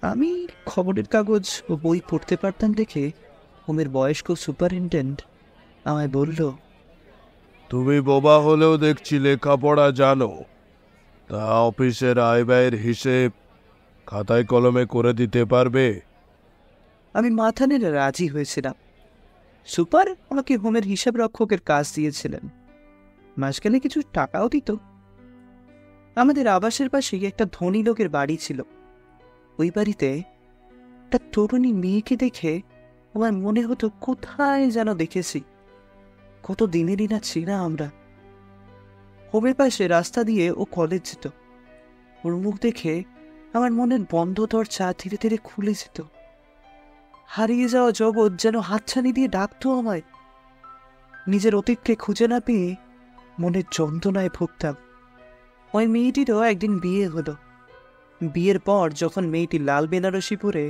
[SPEAKER 2] আমি খবরের কাগজ ও বই পড়তে পারতাম দেখে হোমের বয়স্ক সুপারিনটেন্ডেন্ট আমায় বলল,
[SPEAKER 11] তুমি বোবা হলেও দেখছি লেখাপড়া জানো। তা অফিসের আয় ব্যয়ের হিসেব খাতায় কলমে করে দিতে পারবে?
[SPEAKER 2] আমি মাথা নেড়ে রাজি হয়েছিলাম। সুপার আমাকে হোমের হিসাব রক্ষকের কাজ দিয়েছিলেন, মাস গেলে কিছু টাকাও দিত। আমাদের আবাসের পাশেই একটা ধনী লোকের বাড়ি ছিল। ওই বাড়িতে একটা তরুণী মেয়েকে দেখে আমার মনে হতো কোথায় যেন দেখেছি। কত দিনেরই না চেনা আমরা। হোমের পাশে রাস্তা দিয়ে ও কলেজ যেত। ওর মুখ দেখে আমার মনের বন্ধ দরজা ধীরে ধীরে খুলে যেত। হারিয়ে যাওয়া জগৎ যেন হাতছানি দিয়ে ডাকতো আমায়। নিজের অতীতকে খুঁজে না পেয়ে মনের যন্ত্রণায় ভুগতাম। ওই মেয়েটিরও একদিন বিয়ে হলো। বিয়ের পর যখন মেয়েটি লাল বেনারসি পরে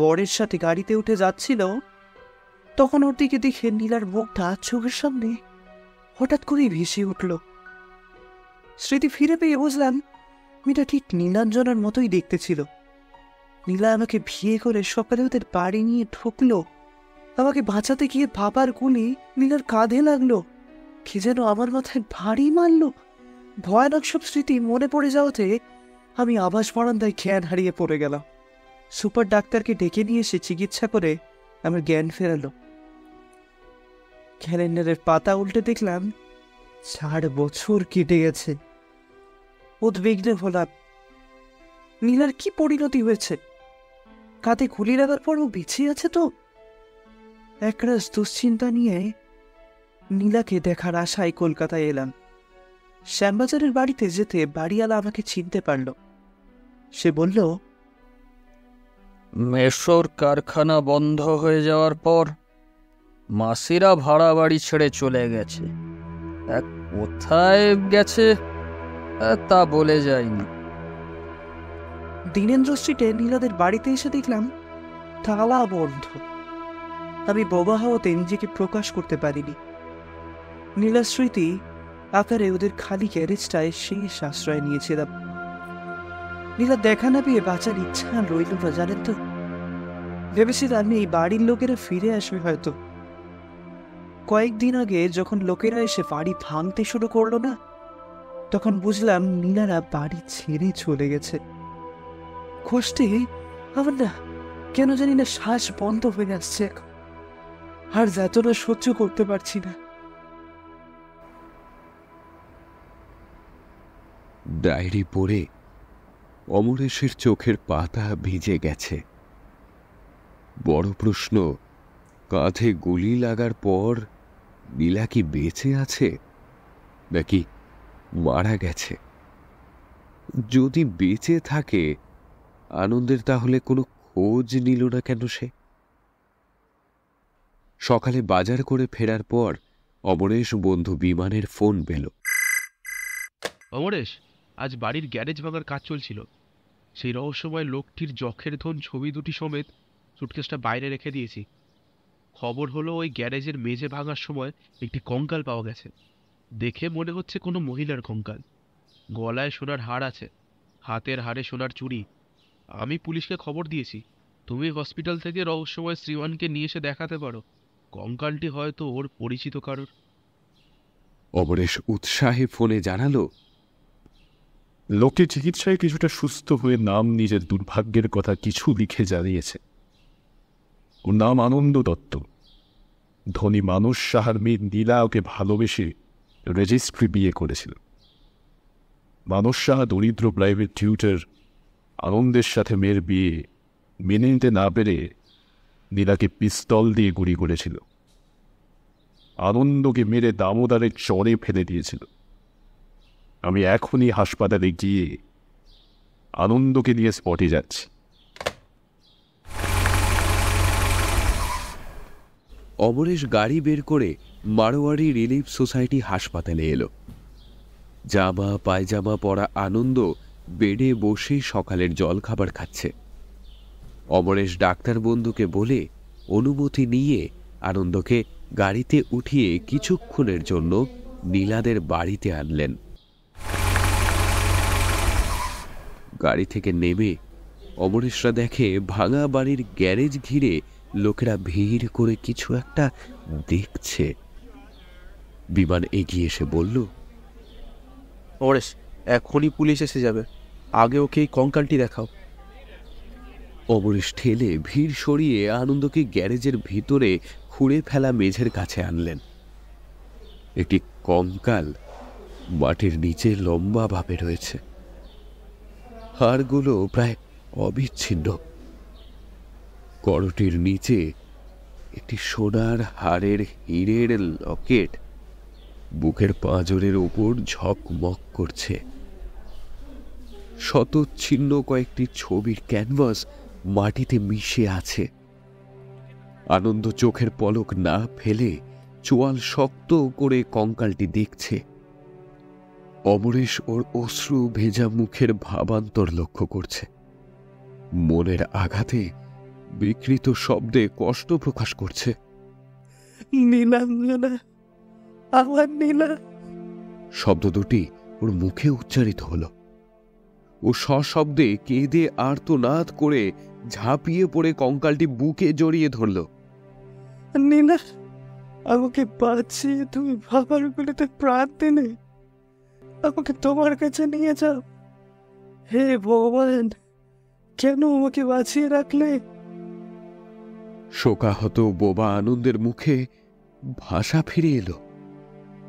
[SPEAKER 2] বরের সাথে গাড়িতে উঠে যাচ্ছিল, তখন ওর দিকে দেখে নীলার মুখটা চোখের সামনে হঠাৎ করেই ভেসে উঠল। স্মৃতি ফিরে পেয়ে বুঝলাম মেয়েটা ঠিক নীলাঞ্জনার মতোই দেখতে ছিল। নীলা আমাকে বিয়ে করে সকালে ওদের বাড়ি নিয়ে ঢুকলো। আমাকে বাঁচাতে গিয়ে বাবার গুলি নীলার কাঁধে লাগলো। কে যেন আমার মাথায় ভারী মারল। ভয়ানক সব স্মৃতি মনে পড়ে যাওয়াতে আমি আবাস বারান্দায় জ্ঞান হারিয়ে পড়ে গেলাম। সুপার ডাক্তারকে ডেকে নিয়ে এসে চিকিৎসা করে আমার জ্ঞান ফেরালো। ক্যালেন্ডারের পাতা উল্টে দেখলাম 4 বছর কেটে গেছে। উদ্বিগ্ন হলাম, নীলার কি পরিণতি হয়েছে? কাঁধে গুলি লাগার পরও বেঁচে আছে তো? একরাশ দুশ্চিন্তা নিয়ে নীলাকে দেখার আশায় কলকাতায় এলাম। শ্যামবাজারের বাড়িতে যেতে বাড়িওয়ালা আমাকে চিনতে পারল। সে বলল,
[SPEAKER 12] মেশোর কারখানা বন্ধ হয়ে যাওয়ার পর মাসিরা ভাড়া বাড়ি ছেড়ে চলে গেছে। কোথায় গেছে তা বলে যায়নি।
[SPEAKER 2] দীনেন্দ্র স্ট্রিটে নীলাদের বাড়িতে এসে দেখলাম তালা বন্ধ। আমি বোবা হওয়াতে নিজেকে প্রকাশ করতে পারিনি। নীলা স্মৃতি আকারে ওদের খালি গ্যারেজটায় শেষ আশ্রয় নিয়েছিলাম। নীলা দেখা না পেয়ে বাঁচার ইচ্ছা রইল না, জানেন তো। ভেবেছিলাম এই বাড়ির লোকেরা ফিরে আসবে হয়তো। কয়েকদিন আগে যখন লোকেরা এসে বাড়ি ভাঙতে শুরু করলো না, তখন বুঝলাম নীলারা বাড়ি ছেড়ে চলে গেছে। কষ্টে আমার না কেন জানি না শ্বাস বন্ধ হয়ে আসছে। আর যাতনা সহ্য করতে পারছি না।
[SPEAKER 6] ডায়েরি পড়ে অমরেশের চোখের পাতা ভিজে গেছে। বড় প্রশ্ন, কাঁধে গুলি লাগার পর নীলা কি বেঁচে আছে নাকি মারা গেছে? যদি বেঁচে থাকে, আনন্দের তাহলে কোনো খোঁজ নিল না কেন সে? সকালে বাজার করে ফেরার পর অমরেশ বন্ধু বিমানের ফোন পেল।
[SPEAKER 3] অমরেশ, আজ বাড়ির গ্যারেজ ভাঙার কাজ চলছিল। সেই রহস্যময় লোকটির যখের ধন ছবি দুটি সমেত সুটকেসটা বাইরে রেখে দিয়েছি। খবর হলো ওই গ্যারেজের মেঝে ভাঙার সময় একটি কঙ্কাল পাওয়া গেছে। দেখে মনে হচ্ছে কোনো মহিলার কঙ্কাল। গলায় সোনার হার আছে, হাতের হাড়ে সোনার চুড়ি। আমি পুলিশকে খবর দিয়েছি। তুমি হসপিটাল থেকে রহস্যময় শ্রীওয়ানকে নিয়ে এসে দেখাতে পারো। কঙ্কালটি হয়তো ওর পরিচিত কারোর।
[SPEAKER 6] অমরেশ উৎসাহে ফোনে জানালো,
[SPEAKER 1] লোকটি চিকিৎসায় কিছুটা সুস্থ হয়ে নাম নিজের দুর্ভাগ্যের কথা কিছু লিখে জানিয়েছে। ওর নাম আনন্দ দত্ত। ধনী মানুষ সাহার মেয়ে নীলা ওকে ভালোবেসে রেজিস্ট্রি বিয়ে করেছিল। মানুষ সাহা দরিদ্র প্রাইভেট টিউটর। আনন্দের সাথে মেয়ের বিয়ে মেনে নিতে না পেরে নীলাকে পিস্তল দিয়ে গুলি করেছিল। আনন্দকে মেরে দামোদারের চরে ফেলে দিয়েছিল। আমি এখনই হাসপাতালে গিয়ে আনন্দকে নিয়ে স্পটে যাচ্ছি।
[SPEAKER 6] অমরেশ গাড়ি বের করে মারোয়ারি রিলিফ সোসাইটি হাসপাতালে এলো। জামা পায়জামা পরা আনন্দ বেডে বসে সকালের জল খাবার খাচ্ছে। অমরেশ ডাক্তার বন্ধুকে বলে অনুমতি নিয়ে আনন্দকে গাড়িতে উঠিয়ে কিছুক্ষণের জন্য নীলাদের বাড়িতে আনলেন। গাড়ি থেকে নেমে অমরেশরা দেখে ভাঙা বাড়ির গ্যারেজ ঘিরে লোকেরা ভিড় করে কিছু একটা দেখছে। বিমান এগিয়ে এসে বলল,
[SPEAKER 3] অমরেশ, এখনই পুলিশ এসে যাবে, আগে ওকে এই কঙ্কালটি দেখাও।
[SPEAKER 6] অমরেশ ঠেলে ভিড় সরিয়ে আনন্দকে গ্যারেজের ভিতরে খুঁড়ে ফেলা মেঝের কাছে আনলেন। একটি কঙ্কাল মাটির নিচে লম্বাভাবে রয়েছে। হাড়গুলো প্রায় অবিচ্ছিন্ন। করটির নিচে একটি সোনার হাড়ের হীরের লকেট বুকের পাঁজরের ওপর ঝকমক করছে। শতচ্ছিন্ন কয়েকটি ছবির ক্যানভাস মাটিতে মিশে আছে। আনন্দ চোখের পলক না ফেলে চোয়াল শক্ত করে কঙ্কালটি দেখছে। অমরেশ ওর অশ্রু ভেজা মুখের ভাবান্তর লক্ষ্য করছে। মনের আঘাতে বিকৃত শব্দে কষ্ট প্রকাশ করছে।
[SPEAKER 2] নীলা, আমার নীলা।
[SPEAKER 6] শব্দ দুটি ওর মুখে উচ্চারিত হলো। ও সশব্দে কেঁদে আর্তনাদ করে ঝাঁপিয়ে পড়ে কঙ্কালটি বুকে জড়িয়ে ধরল।
[SPEAKER 2] নীলা, আমাকে বাঁচিয়ে তুমি বাবার গুলিতে প্রাণ দিলে, আমাকে তোমার কাছে নিয়ে যাও। হে ভগবান, কেন আমাকে বাঁচিয়ে রাখলে?
[SPEAKER 6] শোকাহত বোবা আনন্দের মুখে ভাষা ফিরে এলো।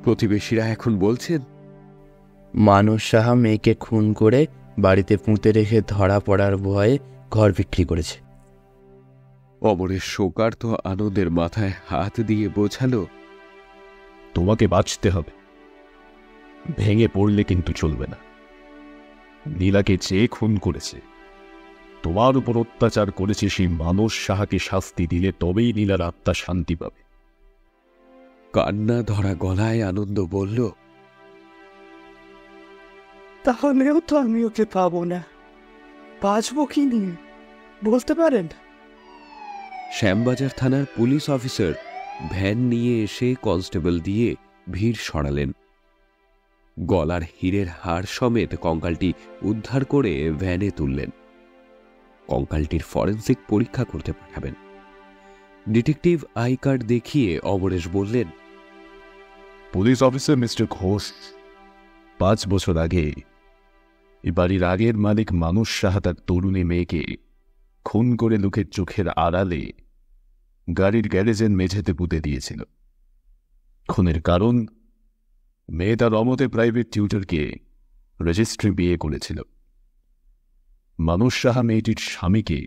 [SPEAKER 6] প্রতিবেশীরা এখন বলছেন,
[SPEAKER 7] মানস সাহা মেয়েকে খুন করে বাড়িতে পুঁতে রেখে ধরা পড়ার ভয়ে ঘর বিক্রি করেছে।
[SPEAKER 6] অমরেশ শোকার্ত আনন্দের মাথায় হাত দিয়ে বোঝালো,
[SPEAKER 1] তোমাকে বাঁচতে হবে, ভেঙে পড়লে কিন্তু চলবে না। নীলাকে যে খুন করেছে, তোমার উপর অত্যাচার করেছে, সেই মানস সাহাকে শাস্তি দিলে তবেই নীলার আত্মা শান্তি পাবে।
[SPEAKER 6] কান্না ধরা গলায় আনন্দ বলল,
[SPEAKER 2] তাহলেও তো আমি ওকে পাবো না। বাঁচবো কি নিয়ে বলতে পারেন?
[SPEAKER 6] শ্যামবাজার থানার পুলিশ অফিসার ভ্যান নিয়ে এসে কনস্টেবল দিয়ে ভিড় সরালেন। গলার হীরের হাড় সমেত কঙ্কালটি উদ্ধার করে ভ্যানে তুললেন। কঙ্কালটির ফরেন্সিক পরীক্ষা করতে পাঠাবেন। ডিটেকটিভ আই কার্ড দেখিয়ে অমরেশ বললেন,
[SPEAKER 1] পুলিশ অফিসার মিস্টার ঘোষ, 5 বছর আগে এ বাড়ির আগের মালিক মানুষ সাহা তার তরুণী মেয়েকে খুন করে লোকের চোখের আড়ালে গাড়ির গ্যারেজের মেঝেতে পুঁতে দিয়েছিল। খুনের কারণ, মেয়ে তার অমতে প্রাইভেট টিউটরকে রেজিস্ট্রি বিয়ে করেছিল। মানুষ সাহা মেয়েটির স্বামীকে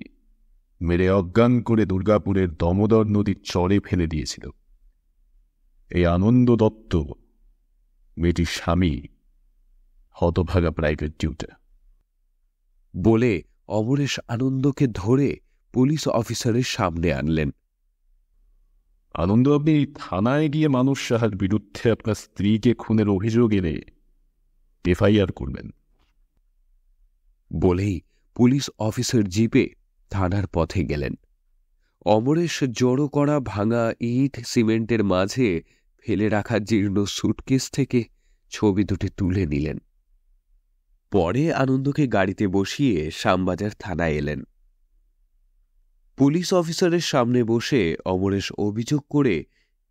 [SPEAKER 1] মেরে অজ্ঞান করে দুর্গাপুরের দামোদর নদীর চরে ফেলে দিয়েছিল। এই আনন্দ দত্ত মেয়েটির স্বামী, হতভাগা প্রাইভেট টিউটর।
[SPEAKER 6] বলে অমরেশ আনন্দকে ধরে পুলিশ অফিসারের সামনে আনলেন।
[SPEAKER 1] আনন্দ, আপনি থানায় গিয়ে মানুষ সাহার বিরুদ্ধে আপনার স্ত্রীকে খুনের অভিযোগ এনে এফআইআর করবেন।
[SPEAKER 6] বলেই পুলিশ অফিসার জিপে থানার পথে গেলেন। অমরেশ জড়ো করা ভাঙা ইট সিমেন্টের মাঝে ফেলে রাখা জীর্ণ সুটকেস থেকে ছবি দুটি তুলে নিলেন। পরে আনন্দকে গাড়িতে বসিয়ে শ্যামবাজার থানায় এলেন। পুলিশ অফিসারের সামনে বসে অমরেশ অভিযোগ করে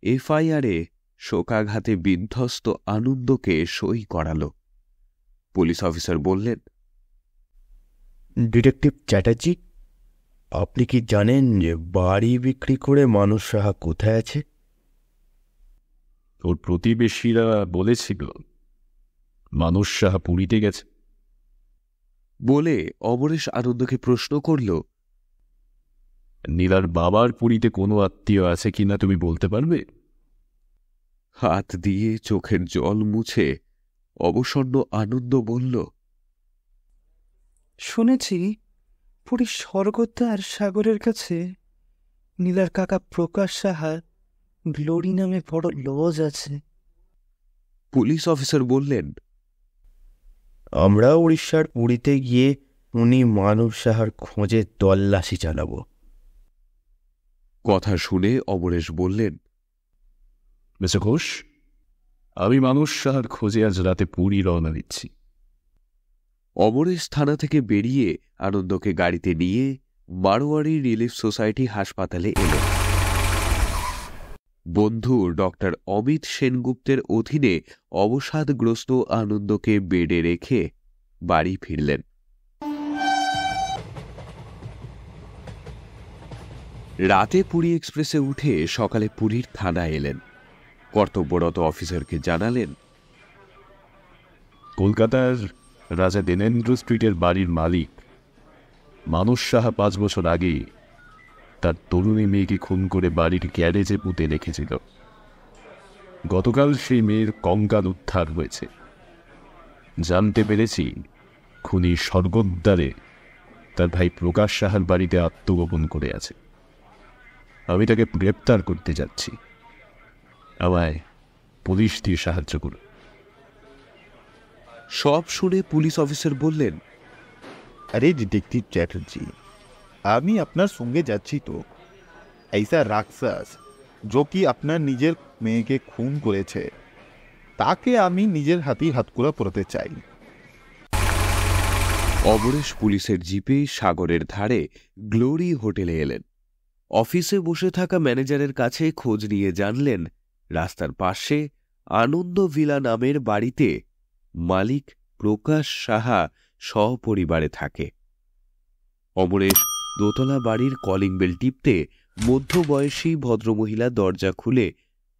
[SPEAKER 6] এফআইআরে শোকাঘাতে বিধ্বস্ত আনন্দকে সই করাল। পুলিশ অফিসার বললেন,
[SPEAKER 13] ডিটেকটিভ চ্যাটার্জি, আপনি কি জানেন যে বাড়ি বিক্রি করে মানস সাহা কোথায় আছে?
[SPEAKER 1] ওর প্রতিবেশীরা বলেছিল মানস সাহা পুরীতে গেছে।
[SPEAKER 6] বলে অমরেশ আনন্দকে প্রশ্ন করল,
[SPEAKER 1] নীলার বাবার পুরীতে কোনো আত্মীয় আছে কিনা তুমি বলতে পারবে?
[SPEAKER 6] হাত দিয়ে চোখের জল মুছে অবসন্ন আনন্দ বলল,
[SPEAKER 2] শুনেছি পুরীর স্বর্গদ্বার সাগরের কাছে নীলার কাকা প্রকাশ সাহার গ্লোরি নামে বড় লজ আছে।
[SPEAKER 6] পুলিশ অফিসার বললেন,
[SPEAKER 13] আমরা উড়িষ্যার পুরীতে গিয়ে উনি মানব সাহার খোঁজে তল্লাশি চালাব।
[SPEAKER 6] কথা শুনে অমরেশ বললেন,
[SPEAKER 1] মিস্টার ঘোষ, আমি মানস সাহার খোঁজে আজ রাতে পুরী রওনা দিচ্ছি।
[SPEAKER 6] অমরেশ থানা থেকে বেরিয়ে আনন্দকে গাড়িতে নিয়ে মারোয়ারি রিলিফ সোসাইটি হাসপাতালে এলেন। বন্ধু ডক্টর অমিত সেনগুপ্তের অধীনে অবসাদগ্রস্ত আনন্দকে বেডে রেখে বাড়ি ফিরলেন। রাতে পুরী এক্সপ্রেসে উঠে সকালে পুরীর থানায় এলেন। কর্তব্যরত অফিসারকে জানালেন,
[SPEAKER 1] কলকাতার রাজা দেনেন্দ্র স্ট্রিটের বাড়ির মালিক মানস সাহা 5 বছর আগে তার তরুণী মেয়েকে খুন করে বাড়ির গ্যারেজে পুঁতে রেখেছিল। গতকাল সেই মেয়ের কঙ্কাল উদ্ধার হয়েছে। জানতে পেরেছি খুনি স্বর্গদ্বারে তার ভাই প্রকাশ সাহার বাড়িতে আত্মগোপন করে আছে। আমি তাকে গ্রেপ্তার করতে যাচ্ছি, আমায় পুলিশ দিয়ে সাহায্য করুন।
[SPEAKER 6] সব শুনে পুলিশ অফিসার বললেন,
[SPEAKER 14] আরে ডিটেকটিভ চ্যাটার্জি, আমি আপনার সঙ্গে যাচ্ছি তো। ऐसा রাক্ষস जो कि আপনার নিজের মেয়েকে খুন করেছে তাকে আমি নিজের হাতেই হাতকড়া পরাতে চাই।
[SPEAKER 6] অমরেশ পুলিশের জিপে সাগরের ধারে গ্লোরি হোটেলে এলেন। অফিসে বসে থাকা ম্যানেজারের কাছে খোঁজ নিয়ে জানলেন রাস্তার পাশে আনন্দ ভিলা নামের বাড়িতে মালিক প্রকাশ সাহা সপরিবারে থাকে। অমরেশ দোতলা বাড়ির কলিং বেল টিপতে মধ্যবয়সী ভদ্রমহিলা দরজা খুলে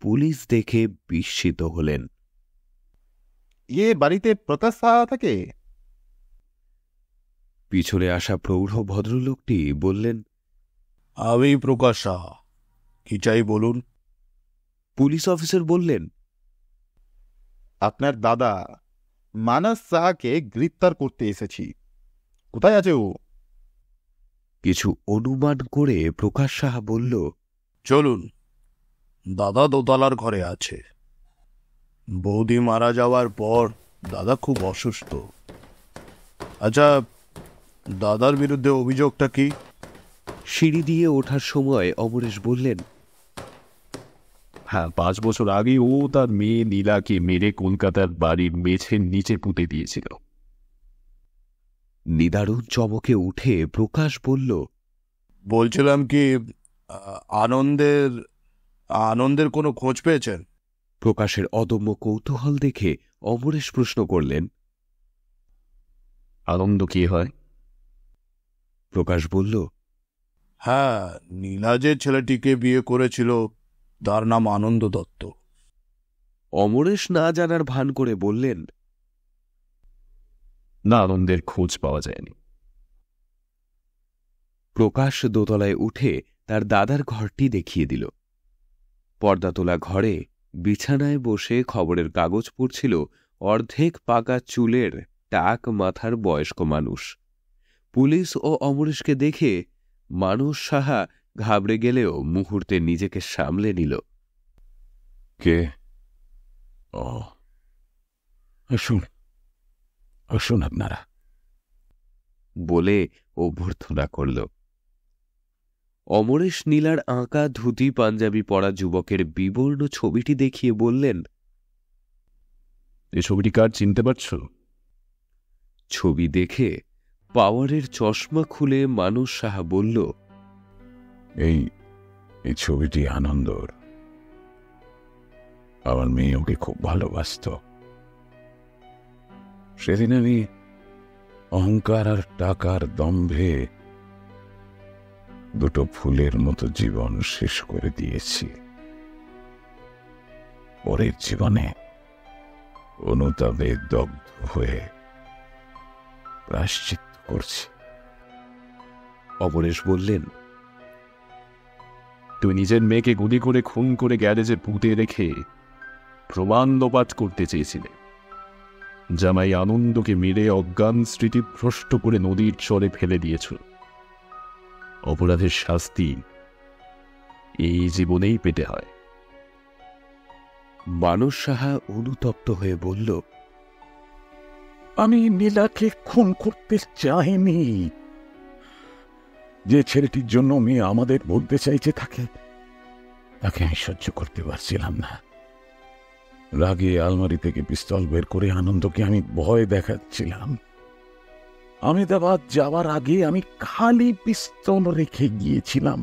[SPEAKER 6] পুলিশ দেখে বিস্মিত হলেন।
[SPEAKER 14] এ বাড়িতে প্রকাশ সাহা থাকে?
[SPEAKER 6] পিছনে আসা প্রৌঢ় ভদ্রলোকটি বললেন,
[SPEAKER 11] আমি প্রকাশ সাহা, কি চাই বলুন।
[SPEAKER 6] পুলিশ অফিসার বললেন,
[SPEAKER 14] আপনার দাদা মানস সাহাকে গ্রেপ্তার করতে এসেছি, কোথায় আছে ও?
[SPEAKER 6] কিছু অনুমান করে প্রকাশ সাহা বলল,
[SPEAKER 11] চলুন, দাদা দোতলার ঘরে আছে। বৌদি মারা যাওয়ার পর দাদা খুব অসুস্থ। আচ্ছা, দাদার বিরুদ্ধে অভিযোগটা কি?
[SPEAKER 6] সিঁড়ি দিয়ে ওঠার সময় অমরেশ বললেন,
[SPEAKER 1] হ্যাঁ, 5 বছর আগে ও তার মেয়ে নীলাকে মেরে কলকাতার বাড়ির মেঝের নিচে পুঁতে দিয়েছিল।
[SPEAKER 6] নিদারুণ চমকে উঠে প্রকাশ বলল,
[SPEAKER 11] বলছিলাম কি, আনন্দের কোনো খোঁজ পেয়েছেন?
[SPEAKER 6] প্রকাশের অদম্য কৌতূহল দেখে অমরেশ প্রশ্ন করলেন,
[SPEAKER 1] আনন্দ কি হয়?
[SPEAKER 6] প্রকাশ বলল,
[SPEAKER 11] হ্যাঁ, নীলা যে ছেলেটিকে বিয়ে করেছিল তার নাম আনন্দ দত্ত।
[SPEAKER 6] অমরেশ না জানার ভান করে বললেন,
[SPEAKER 1] না, আনন্দের খোঁজ পাওয়া যায়নি।
[SPEAKER 6] প্রকাশ দোতলায় উঠে তার দাদার ঘরটি দেখিয়ে দিল। পর্দা তোলা ঘরে বিছানায় বসে খবরের কাগজ পড়ছিল অর্ধেক পাকা চুলের টাক মাথার বয়স্ক মানুষ। পুলিশ ও অমরেশকে দেখে মানস সাহা ঘাবড়ে গেলেও মুহূর্তে নিজেকে সামলে নিল।
[SPEAKER 1] কে?
[SPEAKER 4] আসুন আসুন আপনারা।
[SPEAKER 6] বলে অভ্যর্থনা করল। অমরেশ নীলার আঁকা ধুতি পাঞ্জাবি পরা যুবকের বিবর্ণ ছবিটি দেখিয়ে বললেন,
[SPEAKER 1] এই ছবিটি কার চিনতে পারছ?
[SPEAKER 6] ছবি দেখে পাওয়ারের চশমা খুলে মানস সাহা বলল,
[SPEAKER 4] এই ছবিটি আনন্দর। আমার মেয়ে ওকে খুব ভালোবাসত। সেদিন আমি অহংকার আর টাকার দম্ভে দুটো ফুলের মতো জীবন শেষ করে দিয়েছি। পরের জীবনে অনুতাপে দগ্ধ হয়ে প্রায়শ্চিত্ত করছি।
[SPEAKER 6] অমরেশ বললেন,
[SPEAKER 1] তুই নিজের মেয়েকে গুলি করে খুন করে গ্যারেজে পুঁতে রেখে প্রমাণ লোপাট করতে চেয়েছিলে। জামাই আনন্দকে মেরে অজ্ঞান স্মৃতিভ্রষ্ট করে নদীর চরে ফেলে দিয়েছ। অপরাধের শাস্তি এই জীবনেই পেতে হয়।
[SPEAKER 6] মানস সাহা অনুতপ্ত হয়ে বলল,
[SPEAKER 4] আমি নীলাকে খুন করতে চাইনি। যে ছেলেটির জন্য মেয়ে আমাদের বলতে চাইছে তাকে আমি সহ্য করতে পারছিলাম না। রাগে আলমারি থেকে পিস্তল বের করে আনন্দকে আমি ভয় দেখাচ্ছিলাম। আহমেদাবাদ যাওয়ার আগে আমি খালি পিস্তল রেখে গিয়েছিলাম।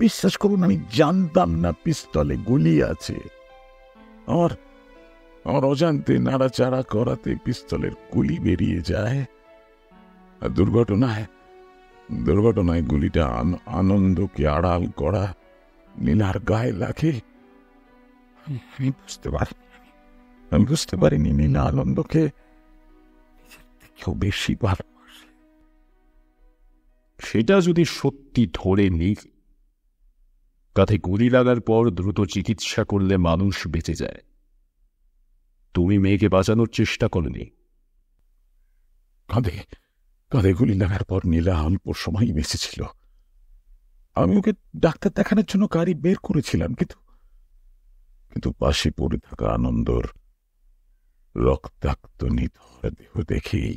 [SPEAKER 4] বিশ্বাস করুন আমি জানতাম না পিস্তলে গুলি আছে। আমার অজান্তে নাড়াচাড়া করাতে পিস্তলের গুলি বেরিয়ে যায়। আর দুর্ঘটনায় গুলিটা আনন্দকে আড়াল করা নীলার গায়ে লাগে। আমি বুঝতে পারিনি নীলা আনন্দকে কেউ বেশি ভালোবাসে।
[SPEAKER 1] সেটা যদি সত্যি ধরে নিই, কাঁধে গুলি লাগার পর দ্রুত চিকিৎসা করলে মানুষ বেঁচে যায়। তুমি মেয়েকে বাঁচানোর চেষ্টা করনি।
[SPEAKER 4] কাঁধে গুলি লাগার পর নীলা অল্প সময়ই বেঁচেছিল। আমি ওকে ডাক্তার দেখানোর জন্য গাড়ি বের করেছিলাম, কিন্তু পাশে পড়ে থাকা আনন্দর রক্তাক্ত নিথর দেহ দেখেই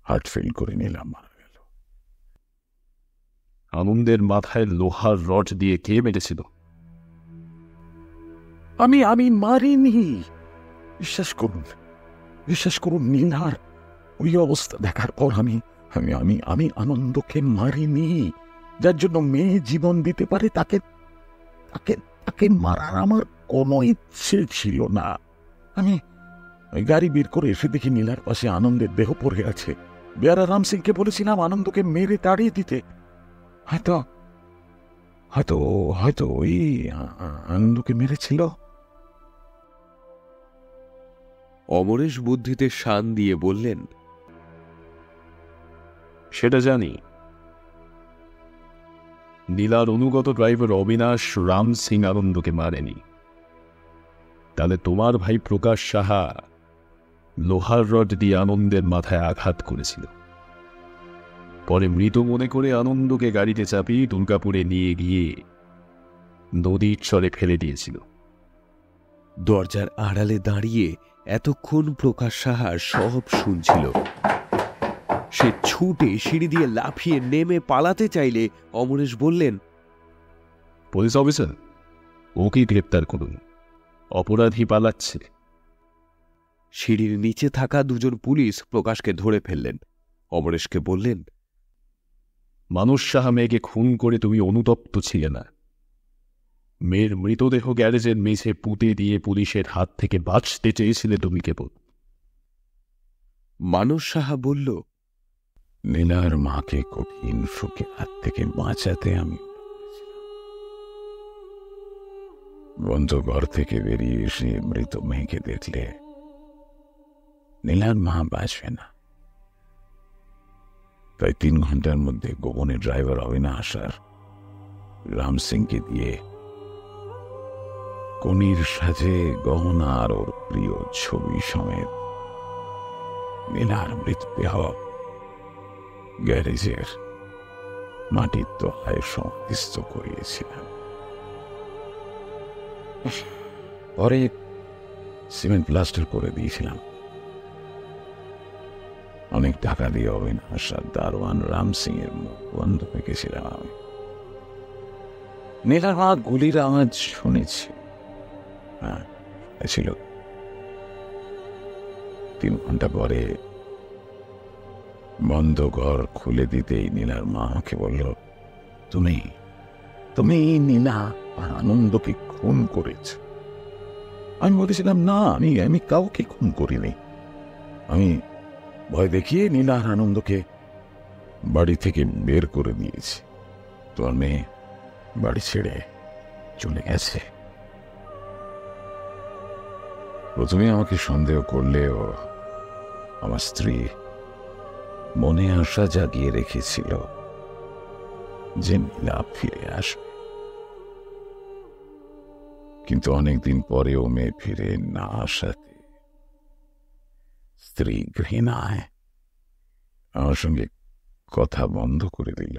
[SPEAKER 4] হার্ট ফেল করে নিলাম, মারা গেল।
[SPEAKER 1] আনন্দের মাথায় লোহার রড দিয়ে কে মেরেছিল?
[SPEAKER 4] আমি মারিনি। বিশ্বাস করুন নীলার ওই অবস্থা দেখার পর আমি আনন্দকে মারিনি। যার জন্য মেয়ে জীবন দিতে পারে তাকে মারার আমার কোনো ইচ্ছে ছিল না। আমি গাড়ি বের করে এসে দেখি নীলার পাশে আনন্দের দেহ পড়ে আছে। বেয়ারা রাম সিংকে বলেছিলাম আনন্দকে মেরে তাড়িয়ে দিতে। হয়তো ওই আনন্দকে মেরেছিল।
[SPEAKER 6] অমরেশ বুদ্ধিতে শান দিয়ে বললেন,
[SPEAKER 1] সেটা জানি। নীলার অনুগত ড্রাইভার অবিনাশ রাম সিং আনন্দকে মারেনি। তাহলে তোমার ভাই প্রকাশ সাহা লোহার রড দিয়ে আনন্দের মাথায় আঘাত করেছিল। পরে মৃত মনে করে আনন্দকে গাড়িতে চাপিয়ে দুর্গাপুরে নিয়ে গিয়ে নদীর চরে ফেলে দিয়েছিল।
[SPEAKER 6] দরজার আড়ালে দাঁড়িয়ে এতক্ষণ প্রকাশ সাহা সব শুনছিল। সে ছুটে সিঁড়ি দিয়ে লাফিয়ে নেমে পালাতে চাইলে অমরেশ বললেন,
[SPEAKER 1] পুলিশ অফিসার, ওকে গ্রেপ্তার করুন, অপরাধী পালাচ্ছে।
[SPEAKER 6] সিঁড়ির নিচে থাকা দুজন পুলিশ প্রকাশকে ধরে ফেললেন। অমরেশকে বললেন,
[SPEAKER 1] মানস সাহা মেয়েকে খুন করে তুমি অনুতপ্ত ছিলে না। মেয়ের মৃতদেহ গ্যারেজের মেঝে পুঁতে দিয়ে পুলিশের হাত থেকে বাঁচতে চেয়েছিলে তুমি কেবল।
[SPEAKER 6] মানস সাহা বলল,
[SPEAKER 4] নীলার মাকে কঠিন শোকের হাত থেকে বাঁচাতে আমি বন্ধ ঘর থেকে বেরিয়ে এসে মৃত মেয়েকে দেখলে নীলার মা বাঁচবে না। তাই 3 ঘন্টার মধ্যে গোপনে ড্রাইভার অবিনাশ আর রাম সিংকে দিয়ে কনির সাজে গহনা আর ওর প্রিয় ছবি সমেত নীলার মৃতদেহ গ্যারেজের মাটির তলায় সমাধিস্থ করিয়েছিলাম। পরে সিমেন্ট প্লাস্টার করে দিয়েছিলাম। অনেক টাকা দিয়ে অবিনাশ আর দারোয়ান রাম সিং এর মুখ বন্ধ রেখেছিলাম আমি। নীলার মা গুলির আওয়াজ শুনেছি। হ্যাঁ, ছিল 3 ঘন্টা পরে বন্ধ ঘর খুলে দিতেই নীলার মা আমাকে বলল, তুমি তুমি নীলা আর আনন্দকে খুন করেছ। আমি বলেছিলাম, না, আমি কাউকে খুন করিনি। আমি ভয় দেখিয়ে নীলা আর আনন্দকে বাড়ি থেকে বের করে দিয়েছি। তোর মেয়ে বাড়ি ছেড়ে চলে গেছে। প্রথমে আমাকে সন্দেহ করলেও আমার স্ত্রী মনে আশা জাগিয়ে রেখেছিল যে নীলা ফিরে আসবে। কিন্তু অনেকদিন পরেও মেয়ে ফিরে না আসাতে স্ত্রী ঘৃণায় আমার সঙ্গে কথা বন্ধ করে দিল।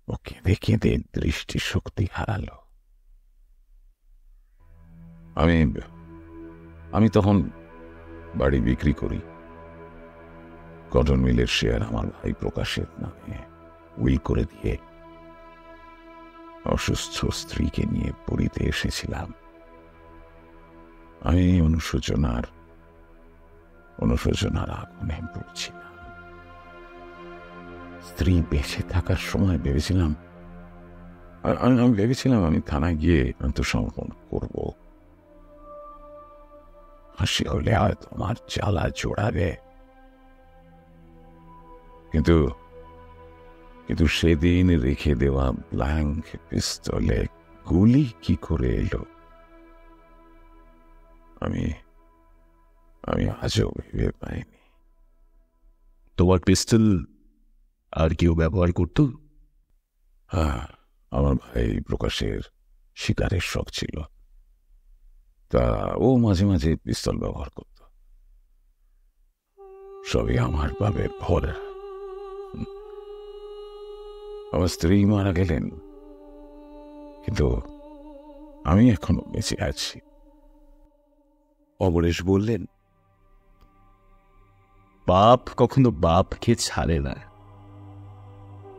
[SPEAKER 4] ও কেঁদে কেঁদে দৃষ্টিশক্তি হারালো। আমি তখন বাড়ি বিক্রি করি। কটন মিলের শেয়ার আমার ভাই প্রকাশের নামে উইল করে দিয়ে অসুস্থ স্ত্রীকে নিয়ে পুরীতে এসেছিলাম। আমি অনুশোচনার আগুনে পড়ছিলাম। স্ত্রী বেঁচে থাকার সময় ভেবেছিলাম আমি থানায় গিয়ে আত্মসমর্পণ করব। হাসি হলে হয়তো আমার জ্বালা জোড়াবে। কিন্তু সেদিন রেখে দেওয়া ব্ল্যাঙ্ক পিস্তলে গুলি কি করে এলো আমি আজও ভেবে পাইনি।
[SPEAKER 1] তোমার পিস্তল আর কেউ ব্যবহার করত?
[SPEAKER 4] হ্যাঁ, আমার ভাই প্রকাশের শিকারের শখ ছিল, তা ও মাঝে মাঝে পিস্তল ব্যবহার করত। সবই আমার পাপের ফল। আমার স্ত্রী মারা গেলেন, কিন্তু আমি এখনো বেঁচে আছি।
[SPEAKER 6] অমরেশ বললেন,
[SPEAKER 1] বাপ কখনো বাপকে ছাড়ে না।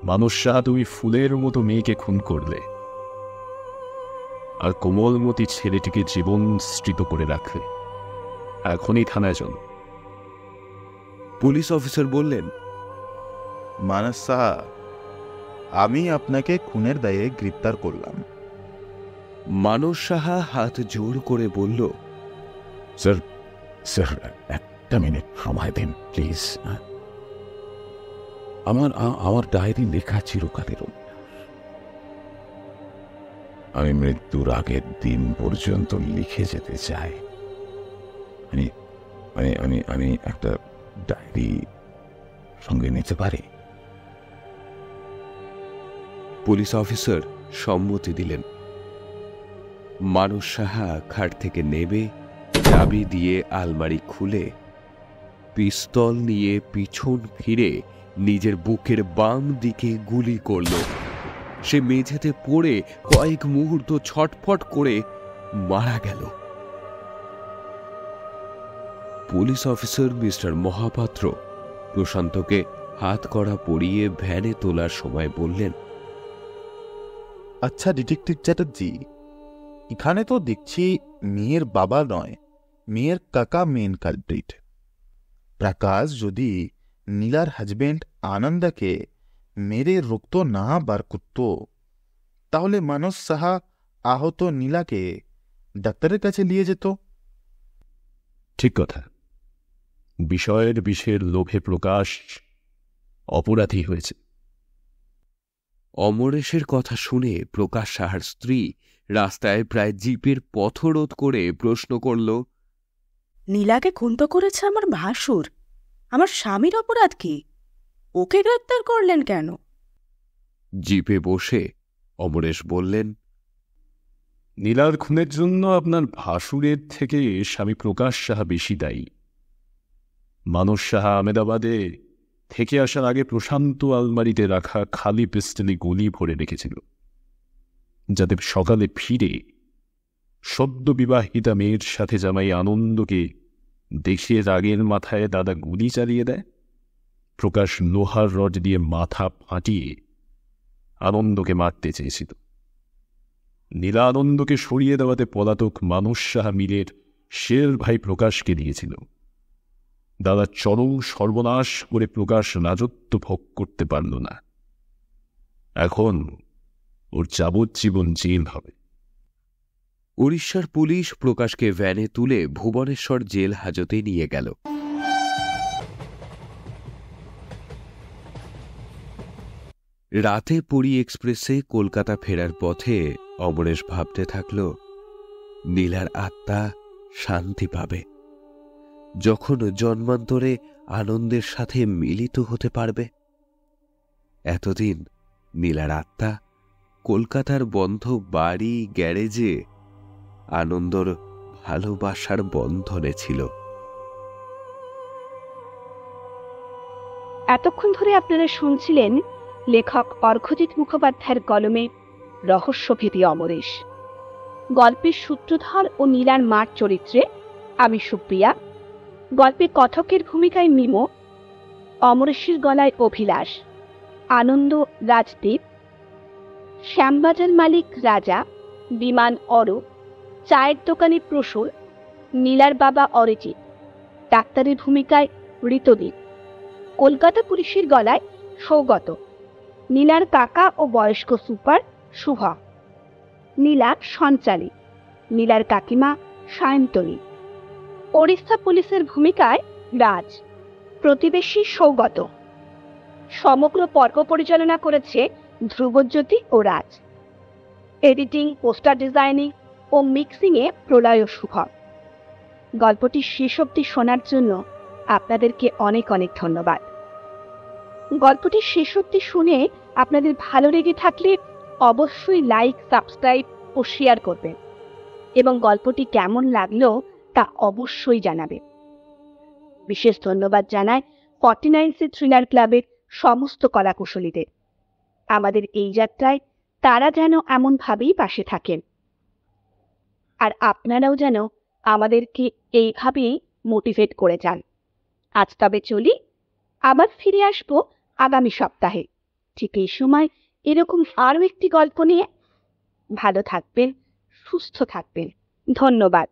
[SPEAKER 1] মানুষ সাহা, তুমি ফুলের মতো মেয়েকে খুন করলে আর কোমলমতি ছেলেটিকে জীবন স্মৃত করে রাখলে। এখনই থানায় চল।
[SPEAKER 6] পুলিশ অফিসার বললেন,
[SPEAKER 14] মানস সাহা, আমি আপনাকে খুনের দায়ে গ্রেপ্তার করলাম।
[SPEAKER 6] মানস সাহা হাত জোর করে বলল,
[SPEAKER 4] স্যার একটা মিনিট সময় দিন প্লিজ। আমার ডায়েরি লেখা চিরকালের অভ্যাস। আমি মৃত্যুর আগের দিন পর্যন্ত লিখে যেতে চাই। আমি একটা ডায়েরি সঙ্গে নিতে পারি?
[SPEAKER 6] পুলিশ অফিসার সম্মতি দিলেন। মানস সাহা খাট থেকে নেমে চাবি দিয়ে আলমারি খুলে পিস্তল নিয়ে পিছন ফিরে নিজের বুকের বাম দিকে গুলি করল। সে মেঝেতে পড়ে কয়েক মুহূর্ত ছটফট করে মারা গেল। পুলিশ অফিসার মিস্টার মহাপাত্র প্রশান্তকে হাত কড়া পরিয়ে ভ্যানে তোলার সময় বললেন,
[SPEAKER 14] আচ্ছা ডিটেকটিভ চ্যাটার্জি, এখানে তো দেখছি মেয়ের বাবা নয়, মেয়ের কাকা মেন কালপ্রিট। প্রকাশ যদি নীলার হাজবেন্ড আনন্দাকে মেরে রক্ত না বার করত, তাহলে মানস সাহা আহত নীলাকে ডাক্তারের কাছে নিয়ে যেত।
[SPEAKER 1] ঠিক কথা। বিষয়ের বিষের লোভে প্রকাশ অপরাধী হয়েছে।
[SPEAKER 6] অমরেশের কথা শুনে প্রকাশ সাহার স্ত্রী রাস্তায় প্রায় জিপের পথরোধ করে প্রশ্ন করল,
[SPEAKER 15] নীলাকে খুন তো করেছে আমার ভাসুর, আমার স্বামীর অপরাধ কি? ওকে গ্রেপ্তার করলেন কেন?
[SPEAKER 6] জিপে বসে অমরেশ বললেন,
[SPEAKER 1] নীলার খুনের জন্য আপনার ভাসুরের থেকে স্বামী প্রকাশ সাহা বেশি দায়ী। মানস সাহা আহমেদাবাদে থেকে আসার আগে প্রশান্ত আলমারিতে রাখা খালি পিস্তলে গুলি ভরে রেখেছিল, যাতে সকালে ফিরে সদ্য বিবাহিতা মেয়ের সাথে জামাই আনন্দকে দেখে রাগের মাথায় দাদা গুলি চালিয়ে দেয়। প্রকাশ লোহার রড দিয়ে মাথা ফাটিয়ে আনন্দকে মারতে চেয়েছিল। নীলা আনন্দকে সরিয়ে দেওয়াতে পলাতক মানস সাহা মিলের শের ভাই প্রকাশকে দিয়েছিল। দাদা চরম সর্বনাশ করে প্রকাশ রাজত্ব ভোগ করতে পারল না। এখন ওর যাবজ্জীবন জেল হবে।
[SPEAKER 6] উড়িষ্যার পুলিশ প্রকাশকে ভ্যানে তুলে ভুবনেশ্বর জেল হাজতে নিয়ে গেল। রাতে পুরী এক্সপ্রেসে কলকাতা ফেরার পথে অমরেশ ভাবতে থাকল, নীলার আত্মা শান্তি পাবে যখন জন্মান্তরে আনন্দের সাথে মিলিত হতে পারবে। এতদিন নীলার আত্মা কলকাতার বন্ধ বাড়ি গ্যারেজে আনন্দর ভালোবাসার বন্ধনে ছিল।
[SPEAKER 5] এতক্ষণ ধরে আপনারা শুনছিলেন লেখক অর্ঘ্যজিৎ মুখোপাধ্যায়ের কলমে রহস্যভেদী অমরেশ। গল্পের সূত্রধর ও নীলার মার চরিত্রে আমি সুপ্রিয়া, গল্পে কথকের ভূমিকায় মিমো, অমরেশের গলায় অভিলাষ, আনন্দ রাজদীপ, শ্যামবাজার মালিক রাজা, বিমান অরূপ, চায়ের দোকানে প্রসূর, নীলার বাবা অরিজিৎ, ডাক্তারের ভূমিকায় ঋতদীপ, কলকাতা পুলিশের গলায় সৌগত, নীলার কাকা ও বয়স্ক সুপার শুভা, নীলা সঞ্চালী, নীলার কাকিমা সায়ন্তনী, ওড়িশা পুলিশের ভূমিকায় রাজ, প্রতিবেশী সৌগত। সমগ্র পর্ব পরিচালনা করেছে ধ্রুবজ্যোতি ও রাজ। এডিটিং, পোস্টার ডিজাইনিং ও মিক্সিংয়ে প্রলয় ও শুভম। গল্পটি শেষ অবধি শোনার জন্য আপনাদেরকে অনেক অনেক ধন্যবাদ। গল্পটি শেষ অবধি শুনে আপনাদের ভালো লেগে থাকলে অবশ্যই লাইক, সাবস্ক্রাইব ও শেয়ার করবেন এবং গল্পটি কেমন লাগলো তা অবশ্যই জানাবেন। বিশেষ ধন্যবাদ জানাই 49C থ্রিলার ক্লাবের সমস্ত কলাকুশলীদের। আমাদের এই যাত্রায় তারা যেন এমনভাবেই পাশে থাকেন, আর আপনারাও যেন আমাদেরকে এইভাবেই মোটিভেট করে যান। আজ তবে চলি, আবার ফিরে আসবো আগামী সপ্তাহে ঠিক এই সময় এরকম আরও একটি গল্প নিয়ে। ভালো থাকবেন, সুস্থ থাকবেন। ধন্যবাদ।